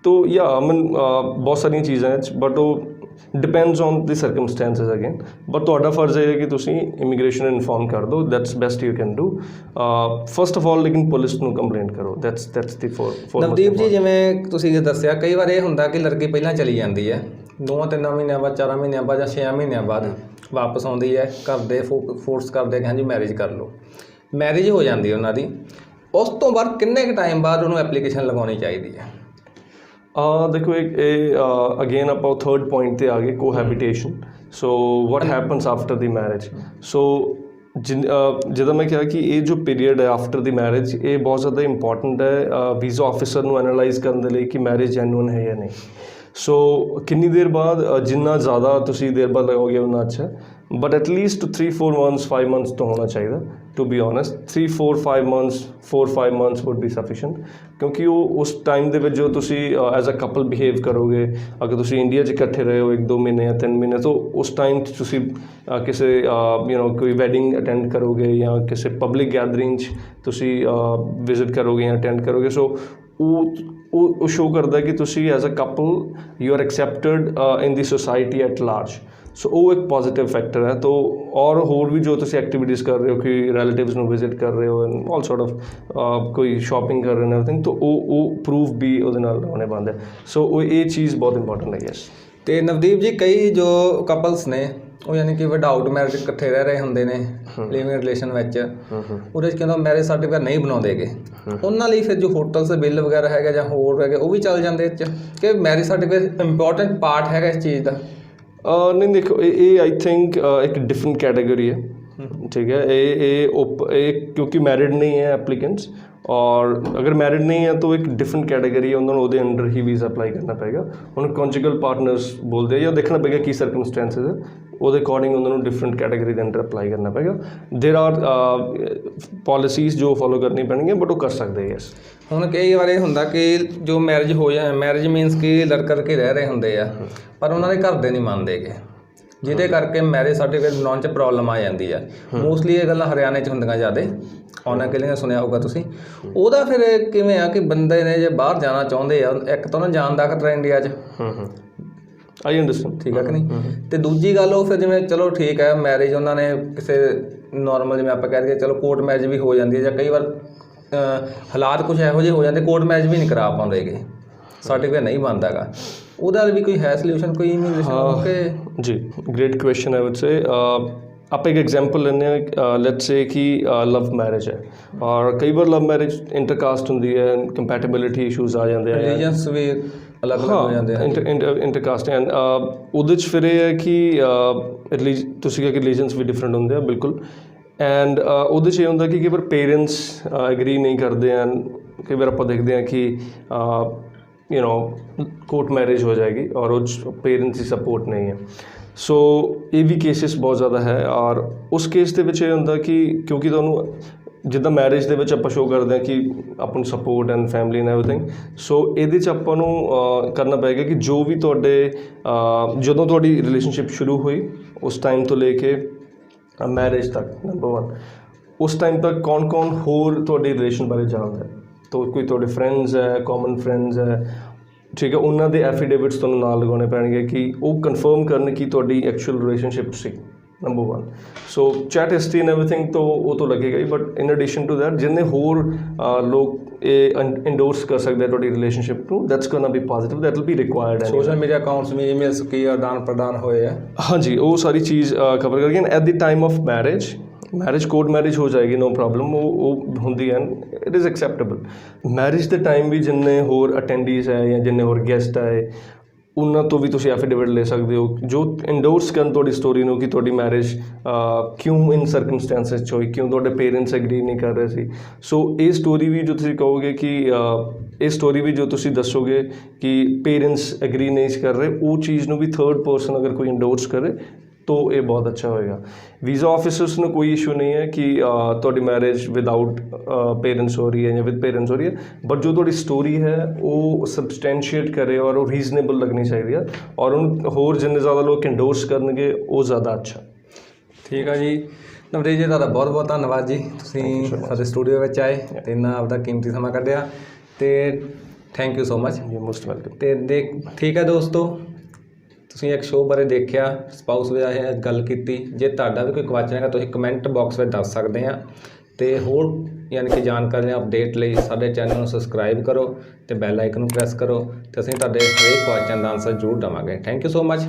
ਤੋ ਬਹੁਤ ਸਾਰੀਆਂ ਚੀਜ਼ਾਂ 'ਚ, ਬਟ ਉਹ depends on the circumstances again. But ਤੁਹਾਡਾ ਫਰਜ਼ ਇਹ ਹੈ ਕਿ ਤੁਸੀਂ ਇਮੀਗ੍ਰੇਸ਼ਨ ਨੂੰ ਇਨਫੋਰਮ ਕਰ ਦਿਓ, that's best you can do. First of all ਲੇਕਿਨ ਪੁਲਿਸ ਨੂੰ ਕੰਪਲੇਂਟ ਕਰੋ, ਦੈਟਸ ਦੀ ਫੋਰ। ਨਵਦੀਪ ਜੀ, ਜਿਵੇਂ ਤੁਸੀਂ ਦੱਸਿਆ, ਕਈ ਵਾਰ ਇਹ ਹੁੰਦਾ ਕਿ ਲੜਕੀ ਪਹਿਲਾਂ ਚਲੀ ਜਾਂਦੀ ਹੈ, 2-3 ਮਹੀਨਿਆਂ ਬਾਅਦ, 4 ਮਹੀਨਿਆਂ ਬਾਅਦ ਜਾਂ 6 ਮਹੀਨਿਆਂ ਬਾਅਦ ਵਾਪਸ ਆਉਂਦੀ ਹੈ। ਘਰ ਦੇ ਫੋਰਸ ਕਰਦੇ ਕਿ ਹਾਂਜੀ ਮੈਰਿਜ ਕਰ ਲਓ। ਮੈਰਿਜ ਹੋ ਜਾਂਦੀ ਉਹਨਾਂ ਦੀ, ਉਸ ਤੋਂ ਬਾਅਦ ਕਿੰਨੇ ਕੁ ਟਾਈਮ ਬਾਅਦ ਉਹਨੂੰ ਐਪਲੀਕੇਸ਼ਨ ਲਗਾਉਣੀ ਚਾਹੀਦੀ ਹੈ? ਦੇਖੋ ਇਹ ਅਗੇਨ ਆਪਾਂ ਥਰਡ ਪੁਆਇੰਟ 'ਤੇ ਆ ਗਏ, cohabitation. So what happens after the marriage. So ਜਿੱਦਾਂ ਮੈਂ ਕਿਹਾ ਕਿ ਇਹ ਜੋ ਪੀਰੀਅਡ ਹੈ ਆਫਟਰ ਦੀ ਮੈਰਿਜ, ਇਹ ਬਹੁਤ ਜ਼ਿਆਦਾ ਇੰਪੋਰਟੈਂਟ ਹੈ ਵੀਜ਼ਾ ਆਫਿਸਰ ਨੂੰ ਐਨਾਲਾਈਜ਼ ਕਰਨ ਦੇ ਲਈ ਕਿ ਮੈਰਿਜ ਜੈਨੂਅਨ ਹੈ ਜਾਂ ਨਹੀਂ। ਸੋ ਕਿੰਨੀ ਦੇਰ ਬਾਅਦ, ਜਿੰਨਾ ਜ਼ਿਆਦਾ ਤੁਸੀਂ ਦੇਰ ਬਾਅਦ ਲਗਾਓਗੇ ਉਨਾ ਅੱਛਾ, ਬਟ ਐਟਲੀਸਟ 3-4 months 5 months ਤੋਂ ਹੋਣਾ ਚਾਹੀਦਾ, to be honest. 3-4-5 months 4-5 months would be sufficient, ਕਿਉਂਕਿ ਉਹ ਉਸ ਟਾਈਮ ਦੇ ਵਿੱਚ ਜੋ ਤੁਸੀਂ ਐਜ਼ ਅ ਕਪਲ ਬਿਹੇਵ ਕਰੋਗੇ, ਅਗਰ ਤੁਸੀਂ ਇੰਡੀਆ 'ਚ ਇਕੱਠੇ ਰਹੇ ਹੋ 1-2 ਮਹੀਨੇ ਜਾਂ 3 ਮਹੀਨੇ, ਤਾਂ ਉਸ ਟਾਈਮ 'ਚ ਤੁਸੀਂ ਕਿਸੇ ਕੋਈ ਵੈਡਿੰਗ ਅਟੈਂਡ ਕਰੋਗੇ ਜਾਂ ਕਿਸੇ ਪਬਲਿਕ ਗੈਦਰਿੰਗ 'ਚ ਤੁਸੀਂ ਵਿਜ਼ਿਟ ਕਰੋਗੇ ਜਾਂ ਅਟੈਂਡ ਕਰੋਗੇ। ਸੋ ਉਹ ਸ਼ੋ ਕਰਦਾ ਕਿ ਤੁਸੀਂ as a couple you are accepted in the society at large. So ਉਹ ਇੱਕ ਪੋਜ਼ੀਟਿਵ ਫੈਕਟਰ ਹੈ। ਤੋ ਔਰ ਹੋਰ ਵੀ ਜੋ ਤੁਸੀਂ ਐਕਟੀਵਿਟੀਜ਼ ਕਰ ਰਹੇ ਹੋ, ਕਿ ਰਿਲੇਟਿਵਸ ਨੂੰ ਵਿਜ਼ਿਟ ਕਰ ਰਹੇ ਹੋ, ਐਂਡ ਆਲ ਸੋਰਟ ਆਫ ਕੋਈ ਸ਼ਾਪਿੰਗ ਕਰ ਰਹੇ ਨੇ ਐਵਰੀਥਿੰਗ, ਤਾਂ ਉਹ ਪ੍ਰੂਫ ਵੀ ਉਹਦੇ ਨਾਲ ਹੋਣੇ ਬੰਦ ਹੈ। ਸੋ ਉਹ ਇਹ ਚੀਜ਼ ਬਹੁਤ ਇੰਪੋਰਟੈਂਟ ਹੈ। ਯੈਸ। ਅਤੇ ਨਵਦੀਪ ਜੀ, ਕਈ ਜੋ ਕਪਲਸ ਨੇ ਉਹ ਯਾਨੀ ਕਿ ਵਿਦਆਊਟ ਮੈਰਿਜ ਇਕੱਠੇ ਰਹਿ ਰਹੇ ਹੁੰਦੇ ਨੇ ਲਿਵਿੰਗ ਰਿਲੇਸ਼ਨ ਵਿੱਚ, ਉਹਦੇ 'ਚ ਕਹਿੰਦਾ ਮੈਰਿਜ ਸਰਟੀਫਿਕੇਟ ਨਹੀਂ ਬਣਾਉਂਦੇ ਗੇ, ਉਹਨਾਂ ਲਈ ਫਿਰ ਜੋ ਹੋਟਲਸ ਦੇ ਬਿੱਲ ਵਗੈਰਾ ਹੈਗਾ ਜਾਂ ਹੋਰ ਹੈਗੇ ਉਹ ਵੀ ਚੱਲ ਜਾਂਦੇ ਇਹ 'ਚ, ਕਿ ਮੈਰਿਜ ਸਰਟੀਫਿਕੇਟ ਇੰਪੋਰਟੈਂਟ ਪਾਰਟ ਹੈਗਾ ਇਸ ਚੀਜ਼ ਦਾ? ਨਹੀਂ ਦੇਖੋ, ਇਹ ਆਈ ਥਿੰਕ ਇੱਕ ਡਿਫਰੈਂਟ ਕੈਟੇਗਰੀ ਹੈ, ਠੀਕ ਹੈ। ਇਹ ਕਿਉਂਕਿ ਮੈਰਿਡ ਨਹੀਂ ਹੈ ਐਪਲੀਕੈਂਟਸ, ਔਰ ਅਗਰ ਮੈਰਿਡ ਨਹੀਂ ਹੈ ਤਾਂ ਇੱਕ ਡਿਫਰੈਂਟ ਕੈਟੇਗਰੀ ਹੈ, ਉਹਨਾਂ ਨੂੰ ਉਹਦੇ ਅੰਡਰ ਹੀ ਵੀਜ਼ਾ ਅਪਲਾਈ ਕਰਨਾ ਪਏਗਾ। ਉਹਨੂੰ ਕੰਜੂਗਲ ਪਾਰਟਨਰਸ ਬੋਲਦੇ ਆ, ਜਾਂ ਦੇਖਣਾ ਪਏਗਾ ਕੀ ਸਰਕਮਸਟੈਂਸਿਸ ਹੈ, ਉਹਦੇ ਅਕੋਰਡਿੰਗ ਉਹਨਾਂ ਨੂੰ ਡਿਫਰੈਂਟ ਕੈਟੇਗਰੀ ਦੇ ਅੰਡਰ ਅਪਲਾਈ ਕਰਨਾ ਪਏਗਾ। ਦੇਰ ਆਰ ਪਾਲਿਸੀਜ਼ ਜੋ ਫੋਲੋ ਕਰਨੀ ਪੈਣਗੀਆਂ, ਬਟ ਉਹ ਕਰ ਸਕਦੇ। ਯੈਸ। ਹੁਣ ਕਈ ਵਾਰ ਇਹ ਹੁੰਦਾ ਕਿ ਜੋ ਮੈਰਿਜ ਹੋ ਜਾ, ਮੈਰਿਜ ਮੀਨਸ ਕਿ ਲੜਕਾ ਲੜਕੀ ਰਹਿ ਰਹੇ ਹੁੰਦੇ ਆ, ਪਰ ਉਹਨਾਂ ਦੇ ਘਰ ਦੇ ਨਹੀਂ ਮੰਨਦੇ ਗੇ, ਜਿਹਦੇ ਕਰਕੇ ਮੈਰਿਜ ਸਰਟੀਫਿਕੇਟ ਬਣਾਉਣ 'ਚ ਪ੍ਰੋਬਲਮ ਆ ਜਾਂਦੀ ਆ। ਮੋਸਟਲੀ ਇਹ ਗੱਲਾਂ ਹਰਿਆਣੇ 'ਚ ਹੁੰਦੀਆਂ ਜ਼ਿਆਦਾ, ਉਹਨਾਂ ਕਿਲਿਆਂ ਸੁਣਿਆ ਹੋਊਗਾ ਤੁਸੀਂ। ਉਹਦਾ ਫਿਰ ਕਿਵੇਂ ਆ ਕਿ ਬੰਦੇ ਨੇ ਜੇ ਬਾਹਰ ਜਾਣਾ ਚਾਹੁੰਦੇ ਆ, ਇੱਕ ਤਾਂ ਉਹਨਾਂ ਜਾਣ ਦਾ ਖਤਰਾ ਇੰਡੀਆ 'ਚ, ਆਈ ਅੰਡਰਸਟੈਂਡ, ਠੀਕ ਹੈ ਕਿ ਨਹੀਂ? ਅਤੇ ਦੂਜੀ ਗੱਲ, ਉਹ ਫਿਰ ਜਿਵੇਂ ਚਲੋ ਠੀਕ ਹੈ ਮੈਰਿਜ ਉਹਨਾਂ ਨੇ ਕਿਸੇ ਨੋਰਮਲ, ਜਿਵੇਂ ਆਪਾਂ ਕਹਿ ਦਈਏ ਚਲੋ ਕੋਰਟ ਮੈਰਿਜ ਵੀ ਹੋ ਜਾਂਦੀ ਹੈ, ਜਾਂ ਕਈ ਵਾਰ ਹਾਲਾਤ ਕੁਛ ਇਹੋ ਜਿਹੇ ਹੋ ਜਾਂਦੇ ਕੋਰਟ ਮੈਰਿਜ ਵੀ ਨਹੀਂ ਕਰਾ ਪਾਉਂਦੇ ਗੇ, ਸਰਟੀਫਿਕੇਟ ਨਹੀਂ ਬਣਦਾ ਹੈਗਾ, ਉਹਦਾ ਵੀ ਕੋਈ ਹੈ ਸਲਿਊਸ਼ਨ ਕੋਈ ਇਮੀਗ੍ਰੇਸ਼ਨ? ਕਿ ਜੀ, ਗ੍ਰੇਟ ਕੁਐਸਚਨ ਹੈ। ਵੁੱਡ ਸੇ ਆਪਾਂ ਇੱਕ ਐਗਜ਼ਾਮਪਲ ਲੈਂਦੇ ਹਾਂ, ਲੈਟਸ ਸੇ ਕਿ ਲਵ ਮੈਰਿਜ ਹੈ, ਔਰ ਕਈ ਵਾਰ ਲਵ ਮੈਰਿਜ ਇੰਟਰਕਾਸਟ ਹੁੰਦੀ ਹੈ, ਕੰਪੈਟੇਬਿਲਿਟੀ ਇਸ਼ੂਜ਼ ਆ ਜਾਂਦੇ ਆ, ਰਿਲੀਜਨਸ ਵੀ ਅਲੱਗ ਅਲੱਗ ਹੋ ਜਾਂਦੇ ਆ, ਇੰਟਰਕਾਸਟ। ਐਂਡ ਉਹਦੇ 'ਚ ਫਿਰ ਇਹ ਹੈ ਕਿ ਤੁਸੀਂ ਕਿਹਾ ਕਿ ਰਿਲੀਜਨਸ ਵੀ ਡਿਫਰੈਂਟ ਹੁੰਦੇ ਆ, ਬਿਲਕੁਲ। ਐਂਡ ਉਹਦੇ 'ਚ ਇਹ ਹੁੰਦਾ ਕਿ ਕਈ ਵਾਰ ਪੇਰੈਂਟਸ ਐਗਰੀ ਨਹੀਂ ਕਰਦੇ ਹਨ, ਕਈ ਵਾਰ ਆਪਾਂ ਦੇਖਦੇ ਹਾਂ ਕਿ ਕੋਰਟ ਮੈਰਿਜ ਹੋ ਜਾਏਗੀ ਔਰ ਉਹ 'ਚ ਪੇਰੈਂਟਸ ਦੀ ਸਪੋਰਟ ਨਹੀਂ ਹੈ। ਸੋ ਇਹ ਵੀ ਕੇਸਿਸ ਬਹੁਤ ਜ਼ਿਆਦਾ ਹੈ, ਔਰ ਉਸ ਕੇਸ ਦੇ ਵਿੱਚ ਇਹ ਹੁੰਦਾ ਕਿ ਕਿਉਂਕਿ ਤੁਹਾਨੂੰ ਜਿੱਦਾਂ ਮੈਰਿਜ ਦੇ ਵਿੱਚ ਆਪਾਂ ਸ਼ੋਅ ਕਰਦੇ ਹਾਂ ਕਿ ਆਪਾਂ ਨੂੰ support and family and everything, so ਇਹਦੇ 'ਚ ਆਪਾਂ ਨੂੰ ਕਰਨਾ ਪਏਗਾ ਕਿ ਜੋ ਵੀ ਤੁਹਾਡੇ ਜਦੋਂ ਤੁਹਾਡੀ ਰਿਲੇਸ਼ਨਸ਼ਿਪ ਸ਼ੁਰੂ ਹੋਈ ਉਸ ਟਾਈਮ ਤੋਂ ਲੈ ਕੇ ਮੈਰਿਜ ਤੱਕ, ਨੰਬਰ 1 ਉਸ ਟਾਈਮ ਤੱਕ ਕੌਣ ਹੋਰ ਤੁਹਾਡੀ ਰਿਲੇਸ਼ਨ ਬਾਰੇ ਜਾਣਦਾ ਹੈ, ਤਾਂ ਕੋਈ ਤੁਹਾਡੇ ਫਰੈਂਡਸ ਹੈ, ਕਾਮਨ ਫਰੈਂਡਸ ਹੈ, ਠੀਕ ਹੈ, ਉਹਨਾਂ ਦੇ ਐਫੀਡੇਵਿਟਸ ਤੁਹਾਨੂੰ ਨਾਲ ਲਗਾਉਣੇ ਪੈਣਗੇ ਕਿ ਉਹ ਕਨਫਰਮ ਕਰਨ ਕਿ ਤੁਹਾਡੀ ਐਕਚੁਅਲ ਰਿਲੇਸ਼ਨਸ਼ਿਪ ਸੀ, number 1। So chat history and everything ਤੋਂ ਉਹ ਤਾਂ ਲੱਗੇਗਾ ਹੀ, but in addition to that ਜਿੰਨੇ ਹੋਰ ਲੋਕ ਇਹ ਇੰਡੋਰਸ ਕਰ ਸਕਦੇ ਤੁਹਾਡੀ ਰਿਲੇਸ਼ਨਸ਼ਿਪ ਨੂੰ, that's gonna be positive, that will be required. Social media accounts ਵੀ ਈਮੇਲਸ ਕੀ ਆਦਾਨ ਪ੍ਰਦਾਨ ਹੋਏ ਆ, ਹਾਂਜੀ, ਉਹ ਸਾਰੀ ਚੀਜ਼ ਕਵਰ ਕਰਕੇ at the time of marriage court marriage ਹੋ ਜਾਏਗੀ, ਨੋ ਪ੍ਰੋਬਲਮ, ਉਹ ਹੁੰਦੀ ਹੈ, ਇਟ ਇਜ਼ ਐਕਸੈਪਟੇਬਲ। ਮੈਰਿਜ ਦੇ ਟਾਈਮ ਵੀ ਜਿੰਨੇ ਹੋਰ ਅਟੈਂਡੀਜ਼ ਹੈ ਜਾਂ ਜਿੰਨੇ ਹੋਰ ਗੈਸਟ ਆਏ, ਉਹਨਾਂ ਤੋਂ ਵੀ ਤੁਸੀਂ ਐਫੀਡੇਵਿਟ ਲੈ ਸਕਦੇ ਹੋ ਜੋ ਇੰਡੋਰਸ ਕਰਨ ਤੁਹਾਡੀ ਸਟੋਰੀ ਨੂੰ ਕਿ ਤੁਹਾਡੀ ਮੈਰਿਜ ਕਿਉਂ ਇਨ ਸਰਕਮਸਟੈਂਸਿਸ 'ਚ ਹੋਈ, ਕਿਉਂ ਤੁਹਾਡੇ ਪੇਰੈਂਟਸ ਐਗਰੀ ਨਹੀਂ ਕਰ ਰਹੇ ਸੀ। ਸੋ ਇਹ ਸਟੋਰੀ ਵੀ ਜੋ ਤੁਸੀਂ ਕਹੋਗੇ ਕਿ ਇਹ ਸਟੋਰੀ ਵੀ ਜੋ ਤੁਸੀਂ ਦੱਸੋਗੇ ਕਿ ਪੇਰੈਂਟਸ ਐਗਰੀ ਨਹੀਂ ਕਰ ਰਹੇ, ਉਹ ਚੀਜ਼ ਨੂੰ ਵੀ ਥਰਡ ਪਰਸਨ ਅਗਰ ਕੋਈ ਇੰਡੋਰਸ ਕਰੇ तो ये बहुत अच्छा होएगा। वीज़ा ऑफिसर्स ਨੂੰ ਕੋਈ ਇਸ਼ੂ ਨਹੀਂ ਹੈ ਕਿ ਤੁਹਾਡੀ ਮੈਰਿਜ ਵਿਦਆਊਟ ਪੇਰੈਂਟਸ ਹੋ ਰਹੀ ਹੈ ਜਾਂ ਵਿਦ ਪੇਰੈਂਟਸ ਹੋ ਰਹੀ ਹੈ, ਬਟ ਜੋ ਤੁਹਾਡੀ ਸਟੋਰੀ ਹੈ ਉਹ ਸਬਸਟੈਂਸ਼ੀਏਟ ਕਰੇ ਔਰ ਉਹ ਰੀਜ਼ਨੇਬਲ ਲੱਗਣੀ ਚਾਹੀਦੀ ਹੈ, ਔਰ ਉਹਨੂੰ ਹੋਰ ਜਿੰਨੇ ਜ਼ਿਆਦਾ ਲੋਕ ਇੰਡੋਰਸ ਕਰਨਗੇ ਉਹ ਜ਼ਿਆਦਾ ਅੱਛਾ। ਠੀਕ ਆ ਜੀ ਨਵਰੀਤ ਜੀ, ਤੁਹਾਡਾ ਬਹੁਤ ਬਹੁਤ ਧੰਨਵਾਦ ਜੀ, ਤੁਸੀਂ ਸਾਡੇ ਸਟੂਡੀਓ ਵਿੱਚ ਆਏ ਅਤੇ ਇੰਨਾ ਆਪਦਾ ਕੀਮਤੀ ਸਮਾਂ ਕੱਢਿਆ, ਅਤੇ thank you so much. Most welcome. ਅਤੇ ਠੀਕ ਹੈ ਦੋਸਤੋ, ਤੁਸੀਂ ਇੱਕ ਸ਼ੋਅ ਬਾਰੇ ਦੇਖਿਆ, ਸਪਾਊਸ ਬਾਰੇ ਗੱਲ ਕੀਤੀ। ਜੇ ਤੁਹਾਡਾ ਵੀ ਕੋਈ ਕੁਐਸਚਨ ਹੈਗਾ ਤੁਸੀਂ ਕਮੈਂਟ ਬਾਕਸ ਵਿੱਚ ਦੱਸ ਸਕਦੇ ਆ, ਅਤੇ ਹੋਰ ਯਾਨੀ ਕਿ ਜਾਣਕਾਰੀ ਅਪਡੇਟ ਲਈ ਸਾਡੇ ਚੈਨਲ ਨੂੰ ਸਬਸਕ੍ਰਾਈਬ ਕਰੋ ਅਤੇ ਬੈਲ ਆਈਕਨ ਨੂੰ ਪ੍ਰੈਸ ਕਰੋ, ਅਤੇ ਅਸੀਂ ਤੁਹਾਡੇ ਹਰੇਕ ਕੁਐਸਚਨ ਦਾ ਆਨਸਰ ਜ਼ਰੂਰ ਦੇਵਾਂਗੇ। Thank you so much.